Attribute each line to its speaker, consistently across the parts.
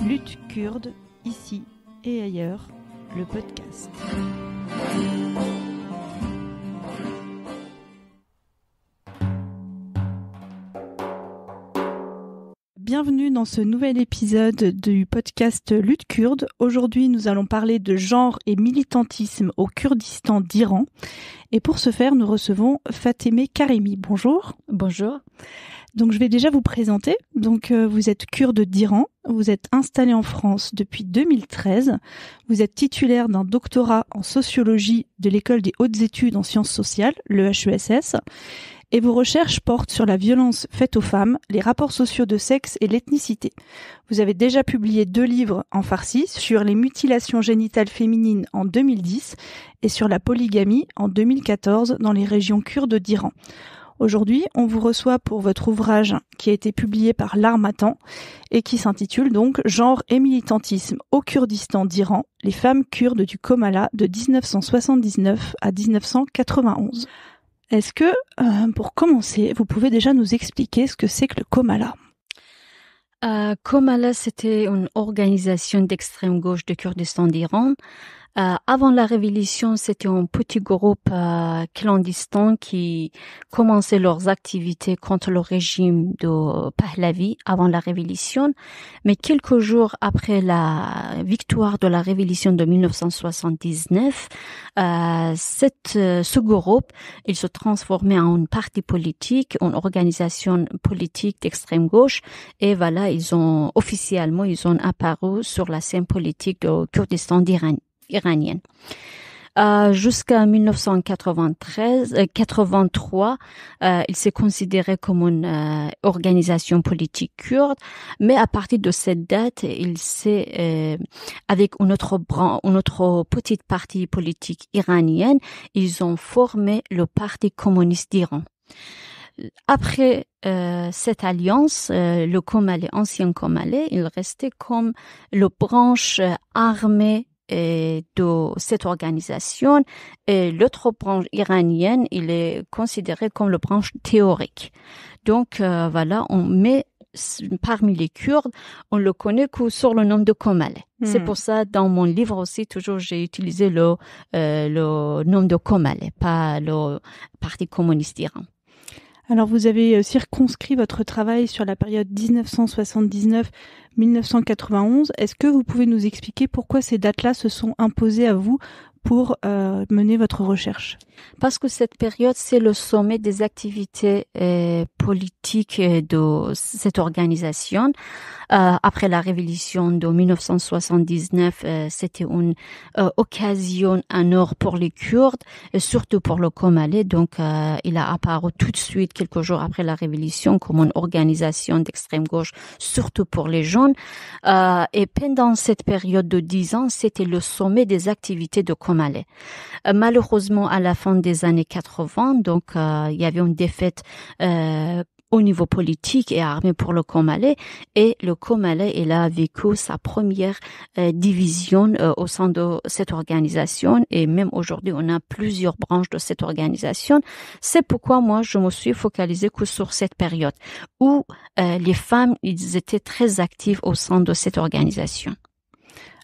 Speaker 1: Lutte kurde, ici et ailleurs, le podcast. Bienvenue dans ce nouvel épisode du podcast Lutte kurde. Aujourd'hui, nous allons parler de genre et militantisme au Kurdistan d'Iran. Et pour ce faire, nous recevons Fatemeh Karimi. Bonjour.
Speaker 2: Bonjour.
Speaker 1: Donc, je vais déjà vous présenter. Donc, vous êtes kurde d'Iran. Vous êtes installé en France depuis 2013. Vous êtes titulaire d'un doctorat en sociologie de l'École des hautes études en sciences sociales, le HESS. Et vos recherches portent sur la violence faite aux femmes, les rapports sociaux de sexe et l'ethnicité. Vous avez déjà publié 2 livres en farsi sur les mutilations génitales féminines en 2010 et sur la polygamie en 2014 dans les régions kurdes d'Iran. Aujourd'hui, on vous reçoit pour votre ouvrage qui a été publié par l'Harmattan et qui s'intitule donc « Genre et militantisme au Kurdistan d'Iran, les femmes kurdes du Comala de 1979 à 1991 ». Est-ce que, pour commencer, vous pouvez déjà nous expliquer ce que c'est que le Comala ?
Speaker 2: Comala, c'était une organisation d'extrême gauche du Kurdistan d'Iran. Avant la révolution, c'était un petit groupe clandestin qui commençait leurs activités contre le régime de Pahlavi avant la révolution. Mais quelques jours après la victoire de la révolution de 1979, ce groupe, il se transformait en un parti politique, une organisation politique d'extrême gauche. Et voilà, ils ont apparu sur la scène politique du Kurdistan iranienne. Jusqu'à 1983, il s'est considéré comme une organisation politique kurde, mais à partir de cette date, il s'est, avec une autre petite partie politique iranienne, ils ont formé le Parti communiste d'Iran. Après cette alliance, le Comala, ancien Comala, il restait comme la branche armée de cette organisation, et l'autre branche iranienne, il est considéré comme la branche théorique. Donc voilà, parmi les Kurdes, on le connaît que sur le nom de Comala. C'est pour ça, dans mon livre aussi, toujours j'ai utilisé le nom de Comala, pas le Parti communiste d'Iran.
Speaker 1: Alors, vous avez circonscrit votre travail sur la période 1979-1991. Est-ce que vous pouvez nous expliquer pourquoi ces dates-là se sont imposées à vous pour mener votre recherche ?
Speaker 2: Parce que cette période, c'est le sommet des activités politiques de cette organisation. Après la révolution de 1979, c'était une occasion en or pour les Kurdes, et surtout pour le Comala. Donc, il a apparu tout de suite, quelques jours après la révolution, comme une organisation d'extrême gauche, surtout pour les jeunes. Et pendant cette période de 10 ans, c'était le sommet des activités de Comala. Malheureusement, à la fin des années 80, donc il y avait une défaite au niveau politique et armé pour le Comala, et le Comala, il a vécu sa première division au sein de cette organisation, et même aujourd'hui on a plusieurs branches de cette organisation. C'est pourquoi moi je me suis focalisée que sur cette période où les femmes, ils étaient très actives au sein de cette organisation.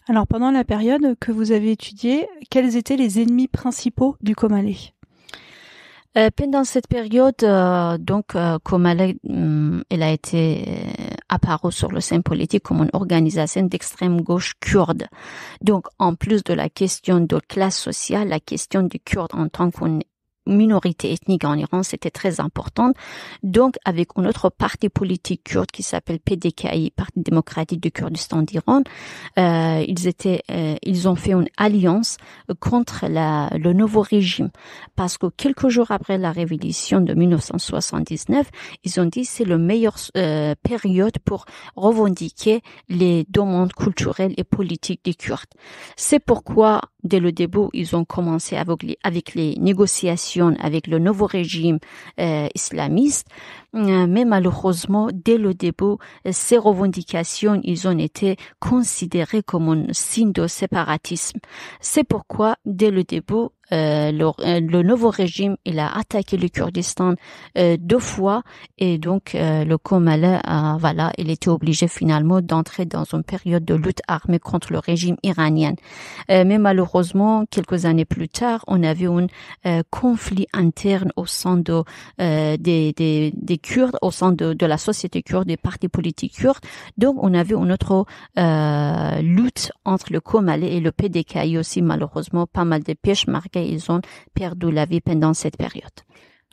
Speaker 1: Alors, pendant la période que vous avez étudiée, quels étaient les ennemis principaux du Comala ?
Speaker 2: Pendant cette période, Comala, elle a été apparu sur le scène politique comme une organisation d'extrême gauche kurde. Donc, en plus de la question de classe sociale, la question du Kurde en tant qu'une minorité ethnique en Iran, c'était très importante. Donc, avec un autre parti politique kurde qui s'appelle PDKI, Parti démocratique du Kurdistan d'Iran, ils ont fait une alliance contre le nouveau régime. Parce que quelques jours après la révolution de 1979, ils ont dit c'est la meilleure période pour revendiquer les demandes culturelles et politiques des Kurdes. C'est pourquoi, dès le début, ils ont commencé avec les négociations avec le nouveau régime islamiste. mais malheureusement, dès le début, ces revendications, ils ont été considérées comme un signe de séparatisme. C'est pourquoi, dès le début, le nouveau régime, il a attaqué le Kurdistan 2 fois, et donc le Komalé, voilà, il était obligé finalement d'entrer dans une période de lutte armée contre le régime iranien. Mais malheureusement, quelques années plus tard, on avait un conflit interne au sein des Kurdes, au sein de la société kurde, des partis politiques kurdes. Donc, on avait une autre lutte entre le Komalé et le PDKI aussi, malheureusement, pas mal de Peshmerga, ils ont perdu la vie pendant cette période.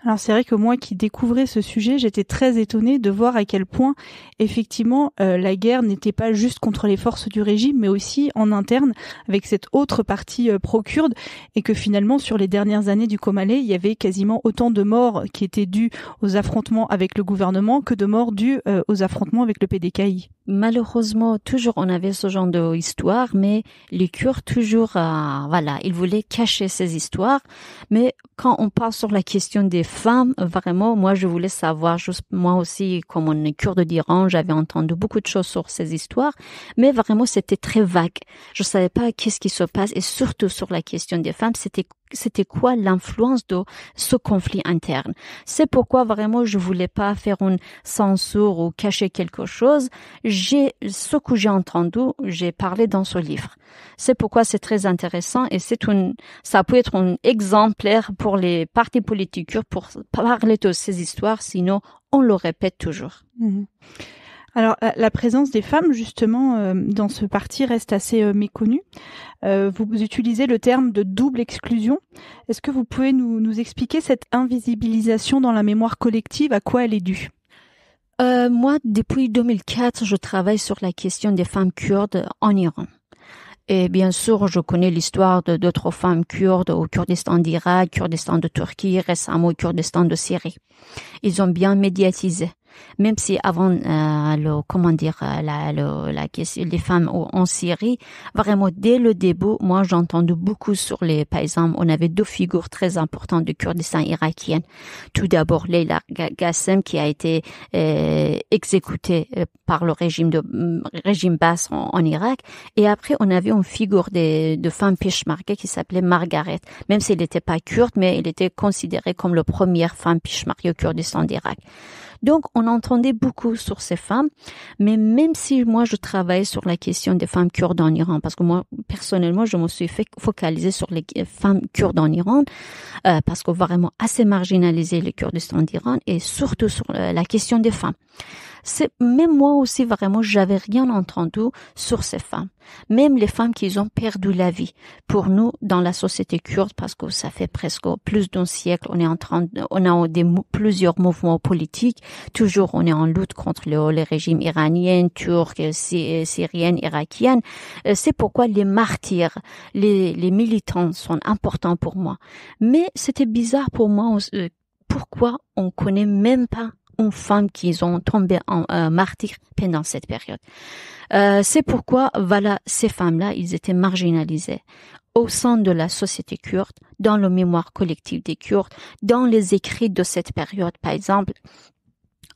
Speaker 1: Alors c'est vrai que moi qui découvrais ce sujet, j'étais très étonnée de voir à quel point effectivement la guerre n'était pas juste contre les forces du régime, mais aussi en interne avec cette autre partie pro-kurde, et que finalement sur les dernières années du Komalé, il y avait quasiment autant de morts qui étaient dues aux affrontements avec le gouvernement que de morts dues aux affrontements avec le PDKI.
Speaker 2: Malheureusement, toujours on avait ce genre d'histoire, mais les Kurdes toujours, voilà, ils voulaient cacher ces histoires. Mais quand on parle sur la question des femmes, vraiment, moi je voulais savoir, juste moi aussi, comme on est Kurde d'Iran, j'avais entendu beaucoup de choses sur ces histoires, mais vraiment c'était très vague. Je savais pas qu'est-ce qui se passe, et surtout sur la question des femmes, c'était quoi l'influence de ce conflit interne. C'est pourquoi vraiment je voulais pas faire une censure ou cacher quelque chose. Ce que j'ai entendu, j'ai parlé dans ce livre. C'est pourquoi c'est très intéressant, et ça peut être un exemplaire pour les partis politiques kurdes pour parler de ces histoires, sinon on le répète toujours.
Speaker 1: Mmh. Alors, la présence des femmes, justement, dans ce parti reste assez méconnue. Vous utilisez le terme de double exclusion. Est-ce que vous pouvez nous expliquer cette invisibilisation dans la mémoire collective, à quoi elle est due?
Speaker 2: Moi, depuis 2004, je travaille sur la question des femmes kurdes en Iran. Et bien sûr, je connais l'histoire d'autres femmes kurdes au Kurdistan d'Irak, Kurdistan de Turquie, récemment au Kurdistan de Syrie. Ils ont bien médiatisé. Même si avant la question des femmes en Syrie, vraiment dès le début, moi j'ai entendu beaucoup sur par exemple, on avait 2 figures très importantes du Kurdistan irakien. Tout d'abord Leila Ghassem, qui a été exécutée par le régime basse en Irak, et après on avait une figure de femme Peshmerga qui s'appelait Margaret, même si elle n'était pas kurde, mais elle était considérée comme la première femme Peshmerga au Kurdistan d'Irak. Donc, on entendait beaucoup sur ces femmes, mais même si moi, je travaille sur la question des femmes kurdes en Iran, parce que moi, personnellement, je me suis focalisée sur les femmes kurdes en Iran, parce que vraiment assez marginalisé le Kurdistan d'Iran, et surtout sur la question des femmes. Même moi aussi, vraiment, j'avais rien entendu sur ces femmes. Même les femmes qui ont perdu la vie. Pour nous, dans la société kurde, parce que ça fait presque plus d'un siècle, on a plusieurs mouvements politiques. Toujours, on est en lutte contre les régimes iraniens, turcs, syriens, irakiens. C'est pourquoi les martyrs, les militants sont importants pour moi. Mais c'était bizarre pour moi, pourquoi on connaît même pas une femme qui ont tombé en martyr pendant cette période. C'est pourquoi, voilà, ces femmes-là, ils étaient marginalisées au sein de la société kurde, dans le mémoire collectif des Kurdes, dans les écrits de cette période. Par exemple,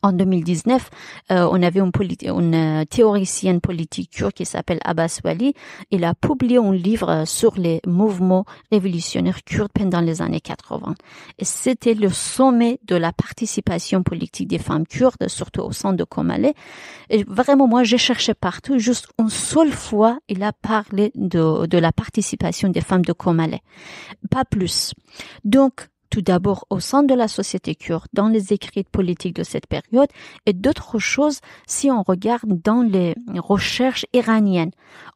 Speaker 2: en 2019, on avait une théoricienne politique kurde qui s'appelle Abbas Wali. Il a publié un livre sur les mouvements révolutionnaires kurdes pendant les années 80. Et c'était le sommet de la participation politique des femmes kurdes, surtout au sein de Komalé. Et vraiment, moi, j'ai cherché partout. Juste une seule fois, il a parlé de la participation des femmes de Komalé. Pas plus. Donc, tout d'abord au sein de la société kurde, dans les écrits politiques de cette période, et d'autres choses si on regarde dans les recherches iraniennes.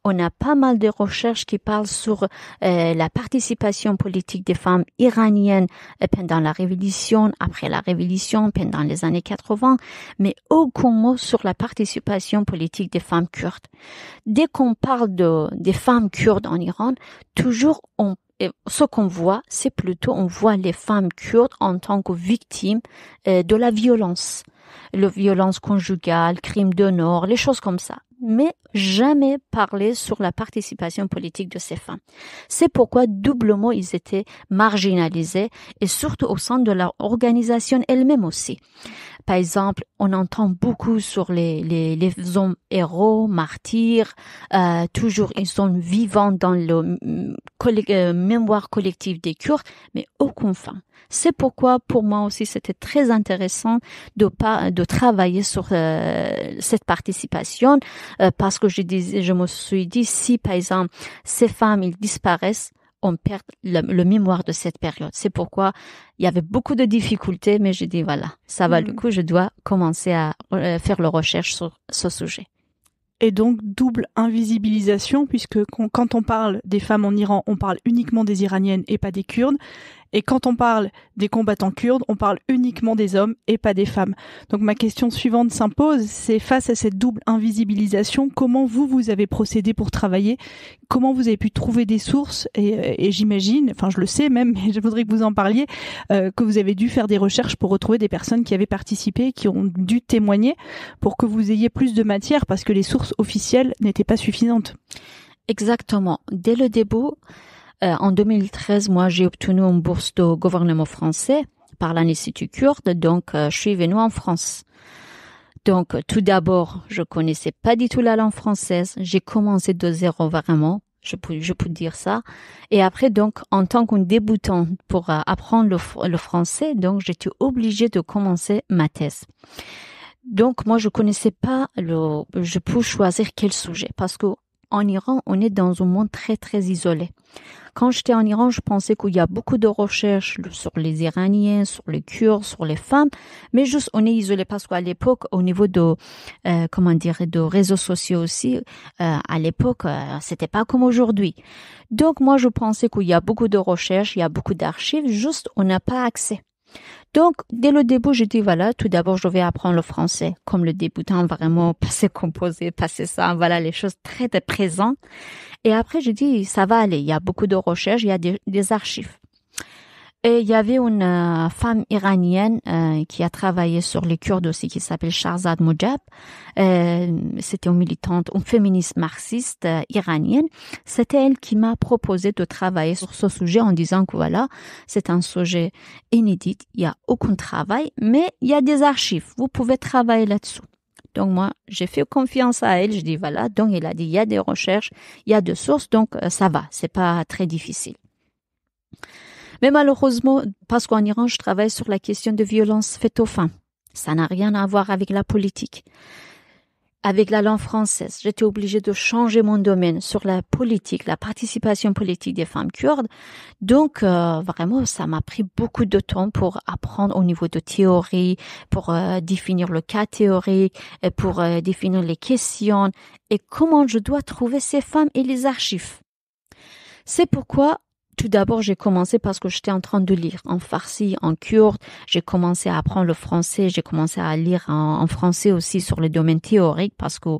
Speaker 2: On a pas mal de recherches qui parlent sur la participation politique des femmes iraniennes pendant la révolution, après la révolution, pendant les années 80, mais aucun mot sur la participation politique des femmes kurdes. Dès qu'on parle des femmes kurdes en Iran, toujours ce qu'on voit, c'est plutôt on voit les femmes kurdes en tant que victimes de la violence. la violence conjugale, crimes d'honneur, les choses comme ça. Mais jamais parler sur la participation politique de ces femmes. C'est pourquoi doublement ils étaient marginalisés et surtout au sein de leur organisation elle-même aussi. Par exemple, on entend beaucoup sur les hommes héros, martyrs, toujours ils sont vivants dans le mémoire collective des Kurdes, mais aucune femme. C'est pourquoi pour moi aussi c'était très intéressant de travailler sur cette participation parce que je me suis dit si par exemple ces femmes ils disparaissent, on perd le mémoire de cette période. C'est pourquoi il y avait beaucoup de difficultés, mais j'ai dit voilà, ça va le coup, je dois commencer à faire la recherche sur ce sujet.
Speaker 1: Et donc, double invisibilisation, puisque quand on parle des femmes en Iran, on parle uniquement des Iraniennes et pas des Kurdes. Et quand on parle des combattants kurdes, on parle uniquement des hommes et pas des femmes. Donc ma question suivante s'impose, c'est face à cette double invisibilisation, comment vous avez procédé pour travailler? Comment vous avez pu trouver des sources? Et j'imagine, enfin je le sais même, mais je voudrais que vous en parliez, que vous avez dû faire des recherches pour retrouver des personnes qui avaient participé, qui ont dû témoigner, pour que vous ayez plus de matière, parce que les sources officielles n'étaient pas suffisantes.
Speaker 2: Exactement. Dès le début, en 2013, moi, j'ai obtenu une bourse du gouvernement français par l'Institut kurde, donc je suis venue en France. Donc, tout d'abord, je connaissais pas du tout la langue française. J'ai commencé de zéro vraiment, je peux dire ça. Et après, donc, en tant qu'une débutante pour apprendre le français, donc j'étais obligée de commencer ma thèse. Donc, moi, je connaissais pas je peux choisir quel sujet parce que en Iran, on est dans un monde très, très isolé. Quand j'étais en Iran, je pensais qu'il y a beaucoup de recherches sur les Iraniens, sur les Kurdes, sur les femmes, mais juste on est isolé parce qu'à l'époque, au niveau de de réseaux sociaux aussi, à l'époque, c'était pas comme aujourd'hui. Donc moi, je pensais qu'il y a beaucoup de recherches, il y a beaucoup d'archives, juste on n'a pas accès. Donc, dès le début, j'ai dit, voilà, tout d'abord, je vais apprendre le français, comme le débutant, vraiment, passer composé, passer ça, voilà, les choses très présentes. Et après, j'ai dit, ça va aller, il y a beaucoup de recherches, il y a des archives. Et il y avait une femme iranienne qui a travaillé sur les Kurdes aussi, qui s'appelle Shahrzad Mojab. C'était une militante, une féministe marxiste iranienne. C'était elle qui m'a proposé de travailler sur ce sujet en disant que voilà, c'est un sujet inédit, il y a aucun travail, mais il y a des archives, vous pouvez travailler là-dessous. Donc moi, j'ai fait confiance à elle, je dis voilà, donc elle a dit il y a des recherches, il y a des sources, donc ça va, c'est pas très difficile. Mais malheureusement, parce qu'en Iran, je travaille sur la question de violence faite aux femmes. Ça n'a rien à voir avec la politique. Avec la langue française, j'étais obligée de changer mon domaine sur la politique, la participation politique des femmes kurdes. Donc, vraiment, ça m'a pris beaucoup de temps pour apprendre au niveau de théorie, pour définir le cas théorique, pour définir les questions et comment je dois trouver ces femmes et les archives. C'est pourquoi tout d'abord, j'ai commencé parce que j'étais en train de lire en farsi, en kurde. J'ai commencé à apprendre le français. J'ai commencé à lire en français aussi sur le domaine théorique parce que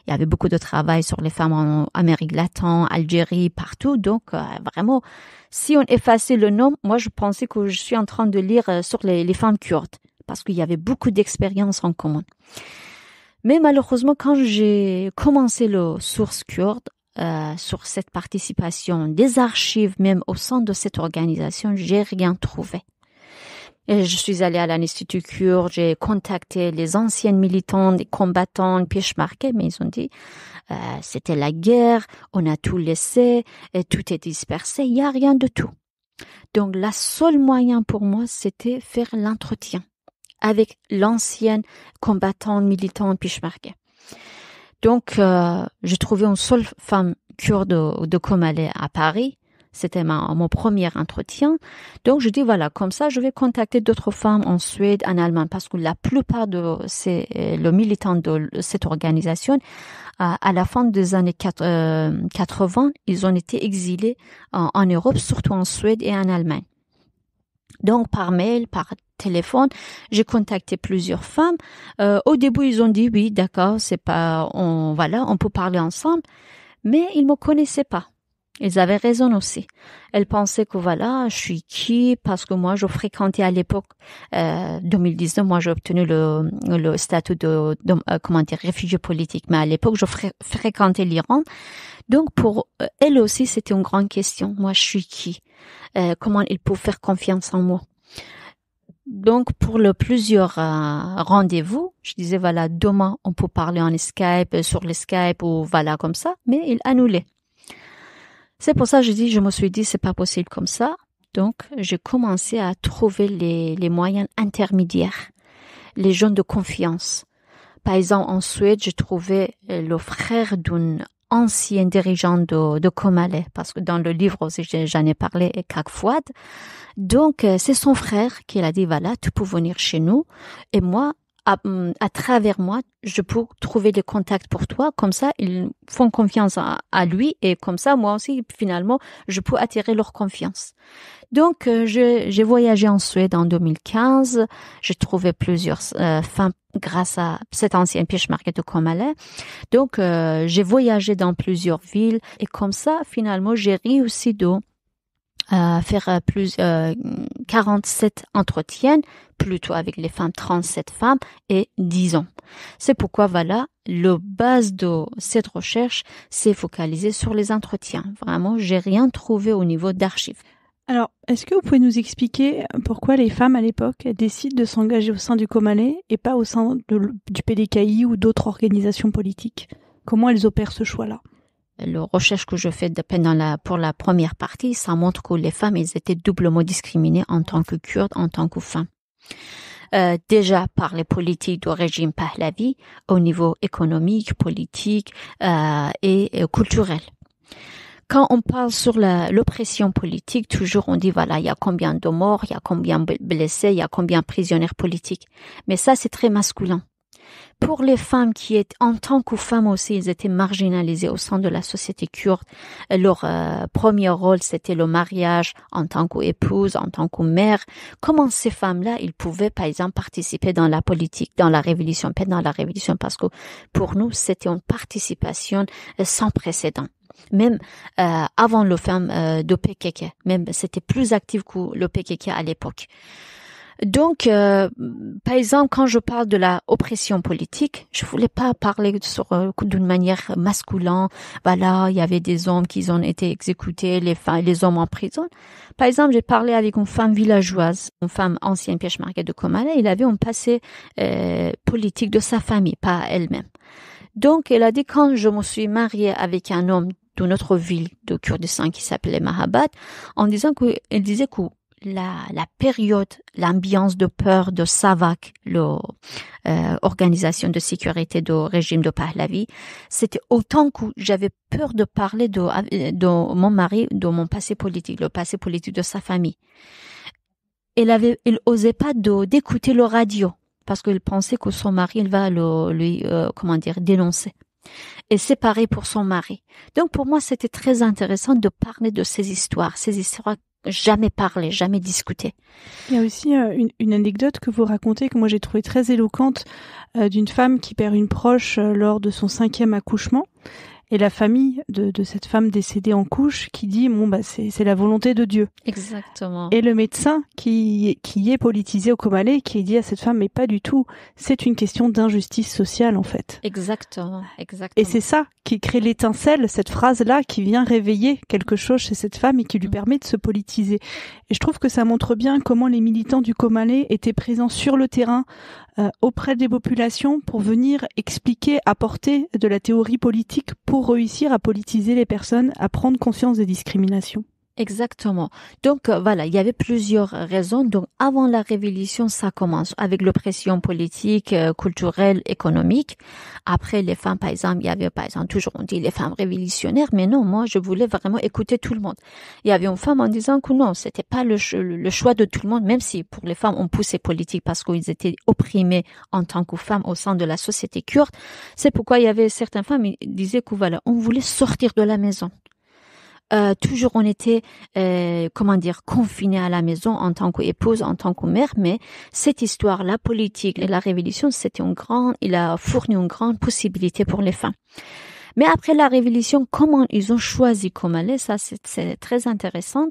Speaker 2: il y avait beaucoup de travail sur les femmes en Amérique latine, Algérie, partout. Donc, vraiment, si on effaçait le nom, moi, je pensais que je suis en train de lire sur les femmes kurdes parce qu'il y avait beaucoup d'expériences en commun. Mais malheureusement, quand j'ai commencé le source kurde, sur cette participation des archives, même au sein de cette organisation, j'ai rien trouvé. Et je suis allée à l'Institut kurde, j'ai contacté les anciennes militantes, les combattants, Peshmerga, mais ils ont dit c'était la guerre, on a tout laissé, et tout est dispersé, il n'y a rien de tout. Donc, la seule moyen pour moi, c'était faire l'entretien avec l'ancienne combattante, militante Peshmerga. Donc, j'ai trouvé une seule femme kurde de Komale à Paris. C'était mon premier entretien. Donc, je dis, voilà, comme ça, je vais contacter d'autres femmes en Suède, en Allemagne, parce que la plupart de les militants de cette organisation, à la fin des années 80, ils ont été exilés en Europe, surtout en Suède et en Allemagne. Donc, par mail, par téléphone, j'ai contacté plusieurs femmes. Au début, ils ont dit oui, d'accord, c'est pas, on peut parler ensemble, mais ils me connaissaient pas. Ils avaient raison aussi. Elles pensaient que voilà, je suis qui parce que moi, je fréquentais à l'époque, 2019, moi j'ai obtenu le statut de réfugié politique. Mais à l'époque, je fréquentais l'Iran. Donc pour elles aussi, c'était une grande question. Moi, je suis qui? Comment ils peuvent faire confiance en moi? Donc, pour plusieurs rendez-vous, je disais, voilà, demain, on peut parler en Skype, sur le Skype ou voilà, comme ça, mais ils annulaient. C'est pour ça que je me suis dit, c'est pas possible comme ça. Donc, j'ai commencé à trouver les moyens intermédiaires, les gens de confiance. Par exemple, en Suède, j'ai trouvé le frère d'une ancienne dirigeante de Komale, parce que dans le livre aussi, j'en ai parlé, Kak Fouad. Donc, c'est son frère qui a dit, voilà, tu peux venir chez nous. Et moi, à travers moi, je peux trouver des contacts pour toi. Comme ça, ils font confiance à lui. Et comme ça, moi aussi, finalement, je peux attirer leur confiance. Donc, j'ai voyagé en Suède en 2015. J'ai trouvé plusieurs femmes grâce à cette ancienne pêche-market de Komale. Donc, j'ai voyagé dans plusieurs villes. Et comme ça, finalement, j'ai réussi de faire 47 entretiens, plutôt avec les femmes, 37 femmes et 10 ans. C'est pourquoi, voilà, le base de cette recherche s'est focalisé sur les entretiens. Vraiment, j'ai rien trouvé au niveau d'archives.
Speaker 1: Alors, est-ce que vous pouvez nous expliquer pourquoi les femmes à l'époque décident de s'engager au sein du Komale et pas au sein du PDKI ou d'autres organisations politiques? Comment elles opèrent ce choix-là?
Speaker 2: La recherche que je fais pour la première partie, ça montre que les femmes, elles étaient doublement discriminées en tant que Kurdes, en tant que femmes. Déjà par les politiques du régime Pahlavi, au niveau économique, politique et culturel. Quand on parle sur l'oppression politique, toujours on dit voilà, il y a combien de morts, il y a combien de blessés, il y a combien de prisonniers politiques. Mais ça, c'est très masculin. Pour les femmes qui étaient, en tant que femmes aussi, ils étaient marginalisées au sein de la société kurde. Leur premier rôle, c'était le mariage en tant qu'épouse, en tant que mère. Comment ces femmes-là, ils pouvaient, par exemple, participer dans la politique, dans la révolution, pas dans la révolution, parce que pour nous, c'était une participation sans précédent. Même avant le femme de PKK, même c'était plus actif que le PKK à l'époque. Donc, par exemple, quand je parle de la oppression politique, je voulais pas parler d'une manière masculine. Voilà, il y avait des hommes qui ont été exécutés, les hommes en prison. Par exemple, j'ai parlé avec une femme villageoise, une femme ancienne pêche-market de Komale. Il avait un passé politique de sa famille, pas elle-même. Donc, elle a dit quand je me suis mariée avec un homme de notre ville de Kurdistan qui s'appelait Mahabad, en disant elle disait que la période, l'ambiance de peur de SAVAK, l'organisation de sécurité du régime de Pahlavi, c'était autant que j'avais peur de parler de mon mari, de mon passé politique, le passé politique de sa famille. Elle osait pas d'écouter le radio parce qu'elle pensait que son mari, il va lui dénoncer. Et c'est pareil pour son mari. Donc pour moi, c'était très intéressant de parler de ces histoires jamais parlé, jamais discuté.
Speaker 1: Il y a aussi une anecdote que vous racontez que moi j'ai trouvée très éloquente d'une femme qui perd une proche lors de son 5e accouchement. Et la famille de cette femme décédée en couche qui dit c'est la volonté de Dieu.
Speaker 2: Exactement.
Speaker 1: Et le médecin qui est politisé au Komale qui dit à cette femme mais pas du tout, c'est une question d'injustice sociale en fait.
Speaker 2: Exactement.
Speaker 1: Et c'est ça qui crée l'étincelle, cette phrase-là qui vient réveiller quelque chose chez cette femme et qui lui permet de se politiser. Et je trouve que ça montre bien comment les militants du Komale étaient présents sur le terrain auprès des populations pour venir expliquer, apporter de la théorie politique pour réussir à politiser les personnes, à prendre conscience des discriminations.
Speaker 2: Exactement. Donc voilà, il y avait plusieurs raisons. Donc avant la révolution, ça commence avec l'oppression politique, culturelle, économique. Après les femmes, par exemple, il y avait toujours on dit les femmes révolutionnaires, mais non, moi je voulais vraiment écouter tout le monde. Il y avait une femme en disant que non, c'était pas le choix de tout le monde, même si pour les femmes on poussait politique parce qu'ils étaient opprimés en tant que femmes au sein de la société kurde. C'est pourquoi il y avait certaines femmes qui disaient que voilà, on voulait sortir de la maison. Toujours on était confinés à la maison en tant qu'épouse, en tant que mère, mais cette histoire, la politique et la révolution, il a fourni une grande possibilité pour les femmes. Mais après la révolution, comment ils ont choisi Komale, ça c'est très intéressant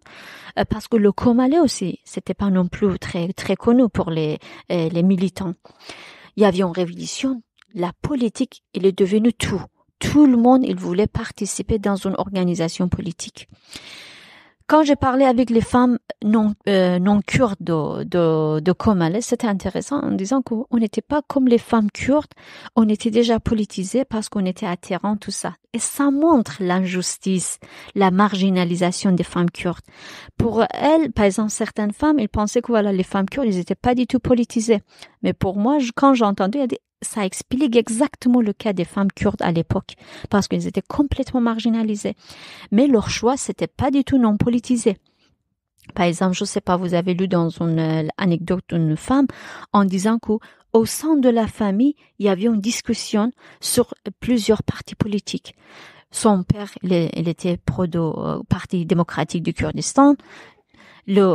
Speaker 2: parce que le Komale aussi, c'était pas non plus très très connu pour les militants. Il y avait une révolution, la politique, il est devenu tout. Tout le monde, il voulait participer dans une organisation politique. Quand j'ai parlé avec les femmes non kurdes de Komale, c'était intéressant en disant qu'on n'était pas comme les femmes kurdes, on était déjà politisées parce qu'on était attirants, tout ça. Et ça montre l'injustice, la marginalisation des femmes kurdes. Pour elles, par exemple, certaines femmes, elles pensaient que voilà, les femmes kurdes, ils n'étaient pas du tout politisées. Mais pour moi, quand j'ai entendu, ça explique exactement le cas des femmes kurdes à l'époque, parce qu'elles étaient complètement marginalisées. Mais leur choix, c'était pas du tout non politisé. Par exemple, je sais pas, vous avez lu dans une anecdote d'une femme en disant qu'au sein de la famille, il y avait une discussion sur plusieurs partis politiques. Son père, il était Parti démocratique du Kurdistan.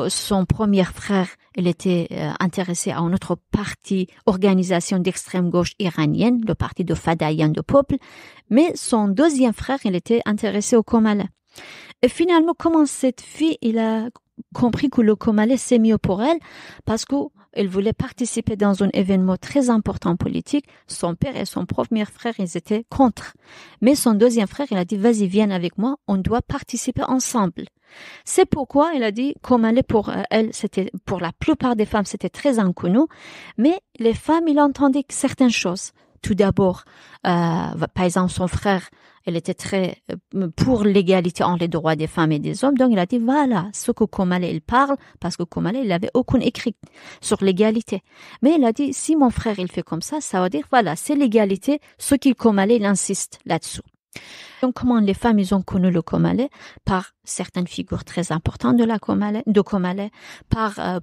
Speaker 2: Son premier frère, il était intéressé à un autre parti, organisation d'extrême gauche iranienne, le parti de Fadaïen de Peuple, mais son deuxième frère, il était intéressé au Komale. Et finalement, comment cette fille, il a compris que le Komale c'est mieux pour elle, parce qu'elle voulait participer dans un événement très important politique. Son père et son premier frère, ils étaient contre. Mais son deuxième frère, il a dit, vas-y, viens avec moi, on doit participer ensemble. C'est pourquoi il a dit, Komale pour elle, c'était, pour la plupart des femmes, c'était très inconnu, mais les femmes, ils entendaient certaines choses. Tout d'abord, par exemple, son frère, il était très pour l'égalité entre les droits des femmes et des hommes, donc il a dit, voilà, ce que Komale, il parle, parce que Komale, il avait aucun écrit sur l'égalité. Mais il a dit, si mon frère, il fait comme ça veut dire, voilà, c'est l'égalité, ce qu'il Komale, il insiste là-dessous. Donc, comment les femmes, ils ont connu le Komale? Par certaines figures très importantes de Komale,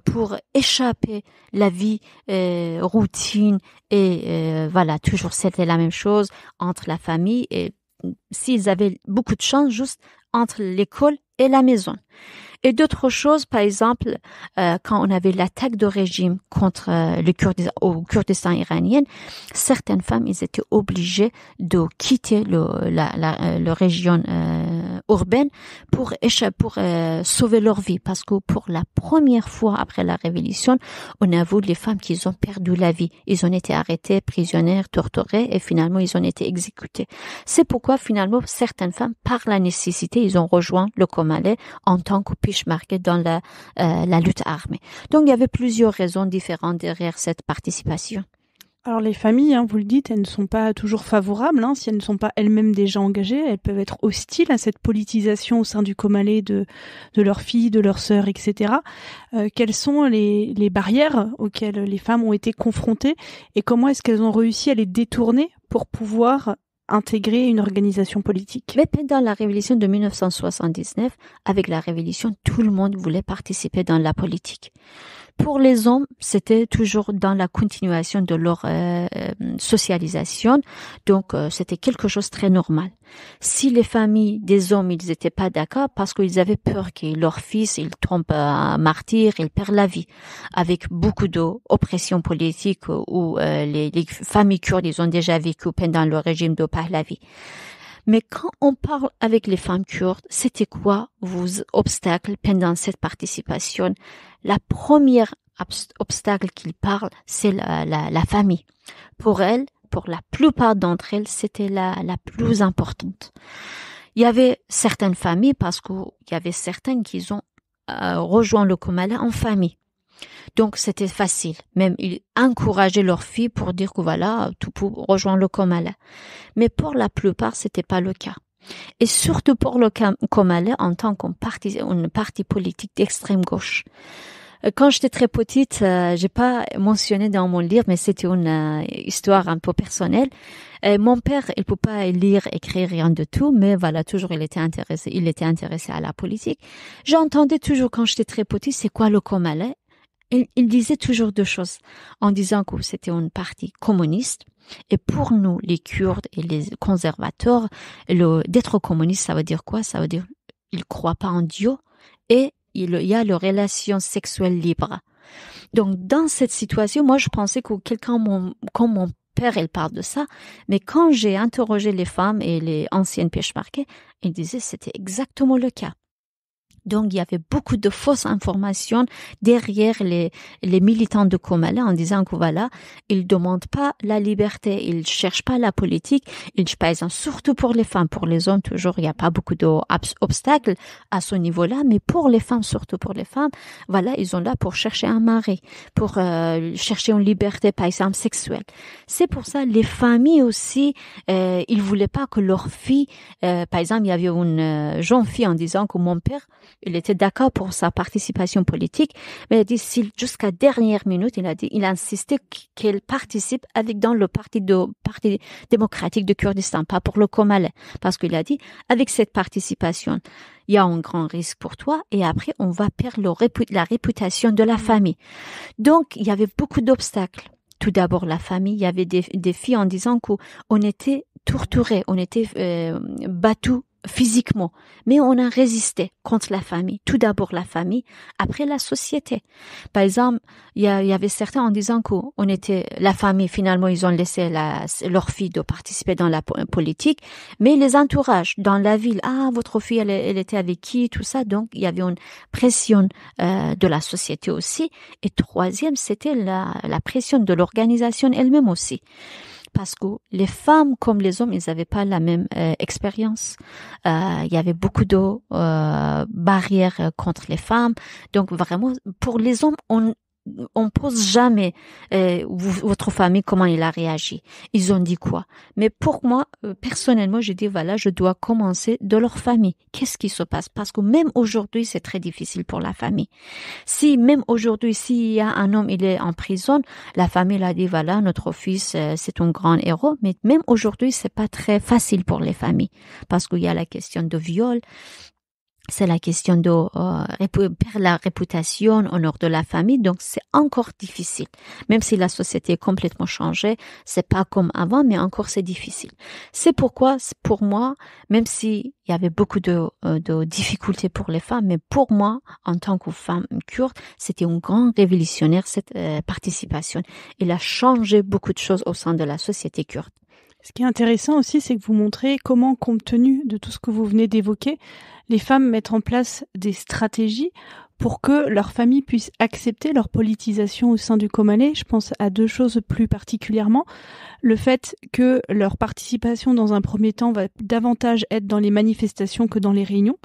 Speaker 2: pour échapper la vie routine et voilà, toujours c'était la même chose entre la famille et s'ils avaient beaucoup de chance, juste entre l'école et la maison. Et d'autres choses, par exemple, quand on avait l'attaque de régime contre au Kurdistan iranien, certaines femmes, ils étaient obligées de quitter le région urbaine pour sauver leur vie, parce que pour la première fois après la révolution, on a vu les femmes qui ont perdu la vie. Ils ont été arrêtés, prisonnières, torturés, et finalement ils ont été exécutés. C'est pourquoi finalement certaines femmes, par la nécessité, ils ont rejoint le Komale en tant que marqué dans la lutte armée. Donc, il y avait plusieurs raisons différentes derrière cette participation.
Speaker 1: Alors, les familles, vous le dites, elles ne sont pas toujours favorables. Si elles ne sont pas elles-mêmes déjà engagées, elles peuvent être hostiles à cette politisation au sein du Komale de leurs filles, de leurs sœurs, etc. Quelles sont les barrières auxquelles les femmes ont été confrontées et comment est-ce qu'elles ont réussi à les détourner pour pouvoir intégrer une organisation politique?
Speaker 2: Mais pendant la révolution de 1979, avec la révolution, tout le monde voulait participer dans la politique. Pour les hommes, c'était toujours dans la continuation de leur socialisation, donc c'était quelque chose de très normal. Si les familles des hommes, ils n'étaient pas d'accord parce qu'ils avaient peur que leur fils, il tombe un martyr, il perd la vie, avec beaucoup d'oppression politique où les familles kurdes, ils ont déjà vécu pendant le régime de Pahlavi. Mais quand on parle avec les femmes kurdes, c'était quoi vos obstacles pendant cette participation? La première obstacle qu'ils parlent, c'est la famille. Pour elles, pour la plupart d'entre elles, c'était la plus importante. Il y avait certaines familles, parce qu'il y avait certaines qui ont rejoint le Komale en famille. Donc, c'était facile. Même, ils encourageaient leurs filles pour dire que voilà, tout pour rejoindre le Komale. Mais pour la plupart, c'était pas le cas. Et surtout pour le Komale, en tant qu'un parti politique d'extrême gauche. Quand j'étais très petite, j'ai pas mentionné dans mon livre, mais c'était une histoire un peu personnelle. Mon père, il peut pas lire, écrire, rien de tout, mais voilà, toujours il était intéressé à la politique. J'entendais toujours quand j'étais très petite, c'est quoi le Komale? Il disait toujours deux choses, en disant que c'était une partie communiste. Et pour nous, les Kurdes et les conservateurs, d'être communiste, ça veut dire quoi? Ça veut dire ils croient pas en Dieu et il y a les relations sexuelles libres. Donc, dans cette situation, moi, je pensais que quelqu'un comme mon père, il parle de ça. Mais quand j'ai interrogé les femmes et les anciennes peshmerga, ils disaient que c'était exactement le cas. Donc, il y avait beaucoup de fausses informations derrière les militants de Comala en disant que voilà, ils demandent pas la liberté, ils cherchent pas la politique, ils, par exemple, surtout pour les femmes, pour les hommes, toujours, il n'y a pas beaucoup d'obstacles à ce niveau-là, mais pour les femmes, surtout pour les femmes, voilà, ils sont là pour chercher un mari, pour chercher une liberté, par exemple, sexuelle. C'est pour ça, les familles aussi, ils voulaient pas que leurs filles, par exemple, il y avait une jeune fille en disant que mon père, il était d'accord pour sa participation politique, mais il a dit jusqu'à dernière minute, il a insisté qu'elle participe dans le parti démocratique de Kurdistan, pas pour le Comala, parce qu'il a dit avec cette participation, il y a un grand risque pour toi et après on va perdre la réputation de la famille. Donc il y avait beaucoup d'obstacles. Tout d'abord la famille, il y avait des filles en disant qu'on était torturés, on était battus physiquement, mais on a résisté contre la famille. Tout d'abord la famille, après la société. Par exemple, il y avait certains en disant qu'on était la famille, finalement ils ont laissé leur fille de participer dans la politique, mais les entourages dans la ville, votre fille elle était avec qui, tout ça, donc il y avait une pression de la société aussi. Et troisième, c'était la pression de l'organisation elle-même aussi. Parce que les femmes comme les hommes, ils n'avaient pas la même expérience. Il y avait beaucoup de barrières contre les femmes. Donc vraiment, pour les hommes, on pose jamais votre famille comment il a réagi. Ils ont dit quoi. Mais pour moi, personnellement, j'ai dit voilà, je dois commencer de leur famille. Qu'est-ce qui se passe? Parce que même aujourd'hui, c'est très difficile pour la famille. Même aujourd'hui, s'il y a un homme, il est en prison, la famille a dit voilà, notre fils, c'est un grand héros. Mais même aujourd'hui, c'est pas très facile pour les familles. Parce qu'il y a la question de viol. C'est la question de perdre la réputation, honneur de la famille, donc c'est encore difficile. Même si la société est complètement changée, c'est pas comme avant, mais encore c'est difficile. C'est pourquoi, pour moi, même s'il y avait beaucoup de difficultés pour les femmes, mais pour moi, en tant que femme kurde, c'était un grand révolutionnaire cette participation. Il a changé beaucoup de choses au sein de la société kurde.
Speaker 1: Ce qui est intéressant aussi, c'est que vous montrez comment, compte tenu de tout ce que vous venez d'évoquer, les femmes mettent en place des stratégies pour que leur famille puisse accepter leur politisation au sein du Comala. Je pense à deux choses plus particulièrement. Le fait que leur participation dans un premier temps va davantage être dans les manifestations que dans les réunions,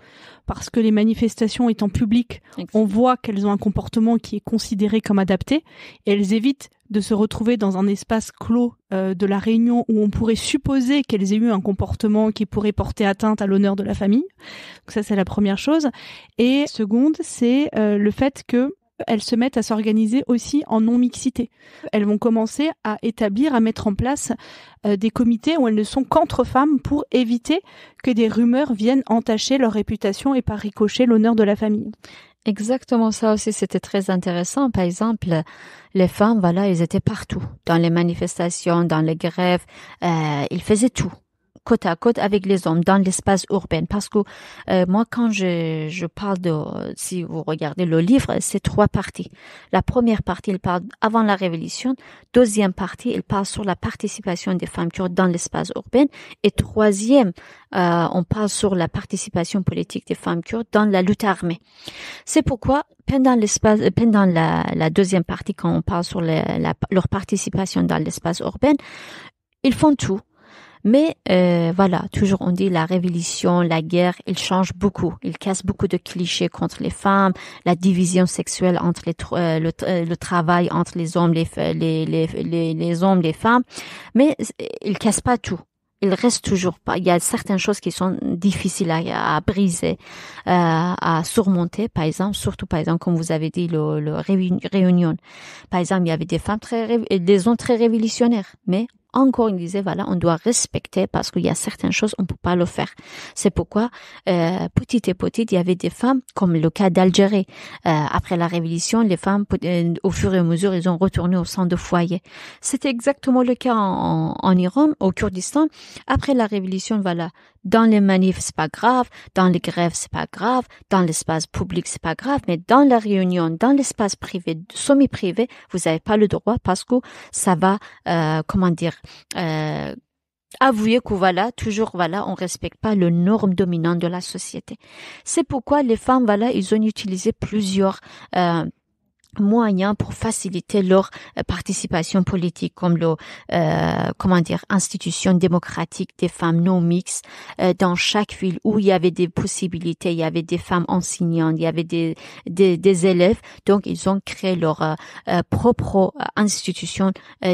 Speaker 1: parce que les manifestations étant publiques, on voit qu'elles ont un comportement qui est considéré comme adapté, et elles évitent de se retrouver dans un espace clos de la réunion où on pourrait supposer qu'elles aient eu un comportement qui pourrait porter atteinte à l'honneur de la famille. Donc ça, c'est la première chose. Et seconde, c'est le fait que elles se mettent à s'organiser aussi en non-mixité. Elles vont commencer à mettre en place des comités où elles ne sont qu'entre femmes pour éviter que des rumeurs viennent entacher leur réputation et par ricochet l'honneur de la famille.
Speaker 2: Exactement, ça aussi, c'était très intéressant. Par exemple, les femmes, voilà, elles étaient partout, dans les manifestations, dans les grèves, ils faisaient tout, côte à côte avec les hommes, dans l'espace urbain. Parce que moi, quand je parle si vous regardez le livre, c'est 3 parties. La première partie, il parle avant la révolution. Deuxième partie, il parle sur la participation des femmes kurdes dans l'espace urbain. Et troisième, on parle sur la participation politique des femmes kurdes dans la lutte armée. C'est pourquoi, pendant la deuxième partie, quand on parle sur leur participation dans l'espace urbain, ils font tout. Mais voilà, toujours on dit la révolution, la guerre, il change beaucoup. Il casse beaucoup de clichés contre les femmes, la division sexuelle entre le travail entre les hommes, les hommes, les femmes. Mais il casse pas tout. Il reste toujours pas. Il y a certaines choses qui sont difficiles à briser, à surmonter. Par exemple, surtout par exemple, comme vous avez dit, le réunion. Par exemple, il y avait des femmes des hommes très révolutionnaires, mais encore, il disait, voilà, on doit respecter parce qu'il y a certaines choses, on peut pas le faire. C'est pourquoi, petit et petit, il y avait des femmes, comme le cas d'Algérie. Après la révolution, les femmes, au fur et à mesure, ils ont retourné au sein de foyer. C'était exactement le cas en Iran, au Kurdistan. Après la révolution, voilà, Dans les manifs, c'est pas grave. Dans les grèves, c'est pas grave. Dans l'espace public, c'est pas grave. Mais dans la réunion, dans l'espace privé, semi-privé, vous n'avez pas le droit parce que ça va, avouer que on respecte pas le norme dominant de la société. C'est pourquoi les femmes, ils ont utilisé plusieurs moyens pour faciliter leur participation politique, comme institution démocratique des femmes non mixtes. Dans chaque ville où il y avait des possibilités, il y avait des femmes enseignantes, il y avait des élèves, donc ils ont créé leur propre institution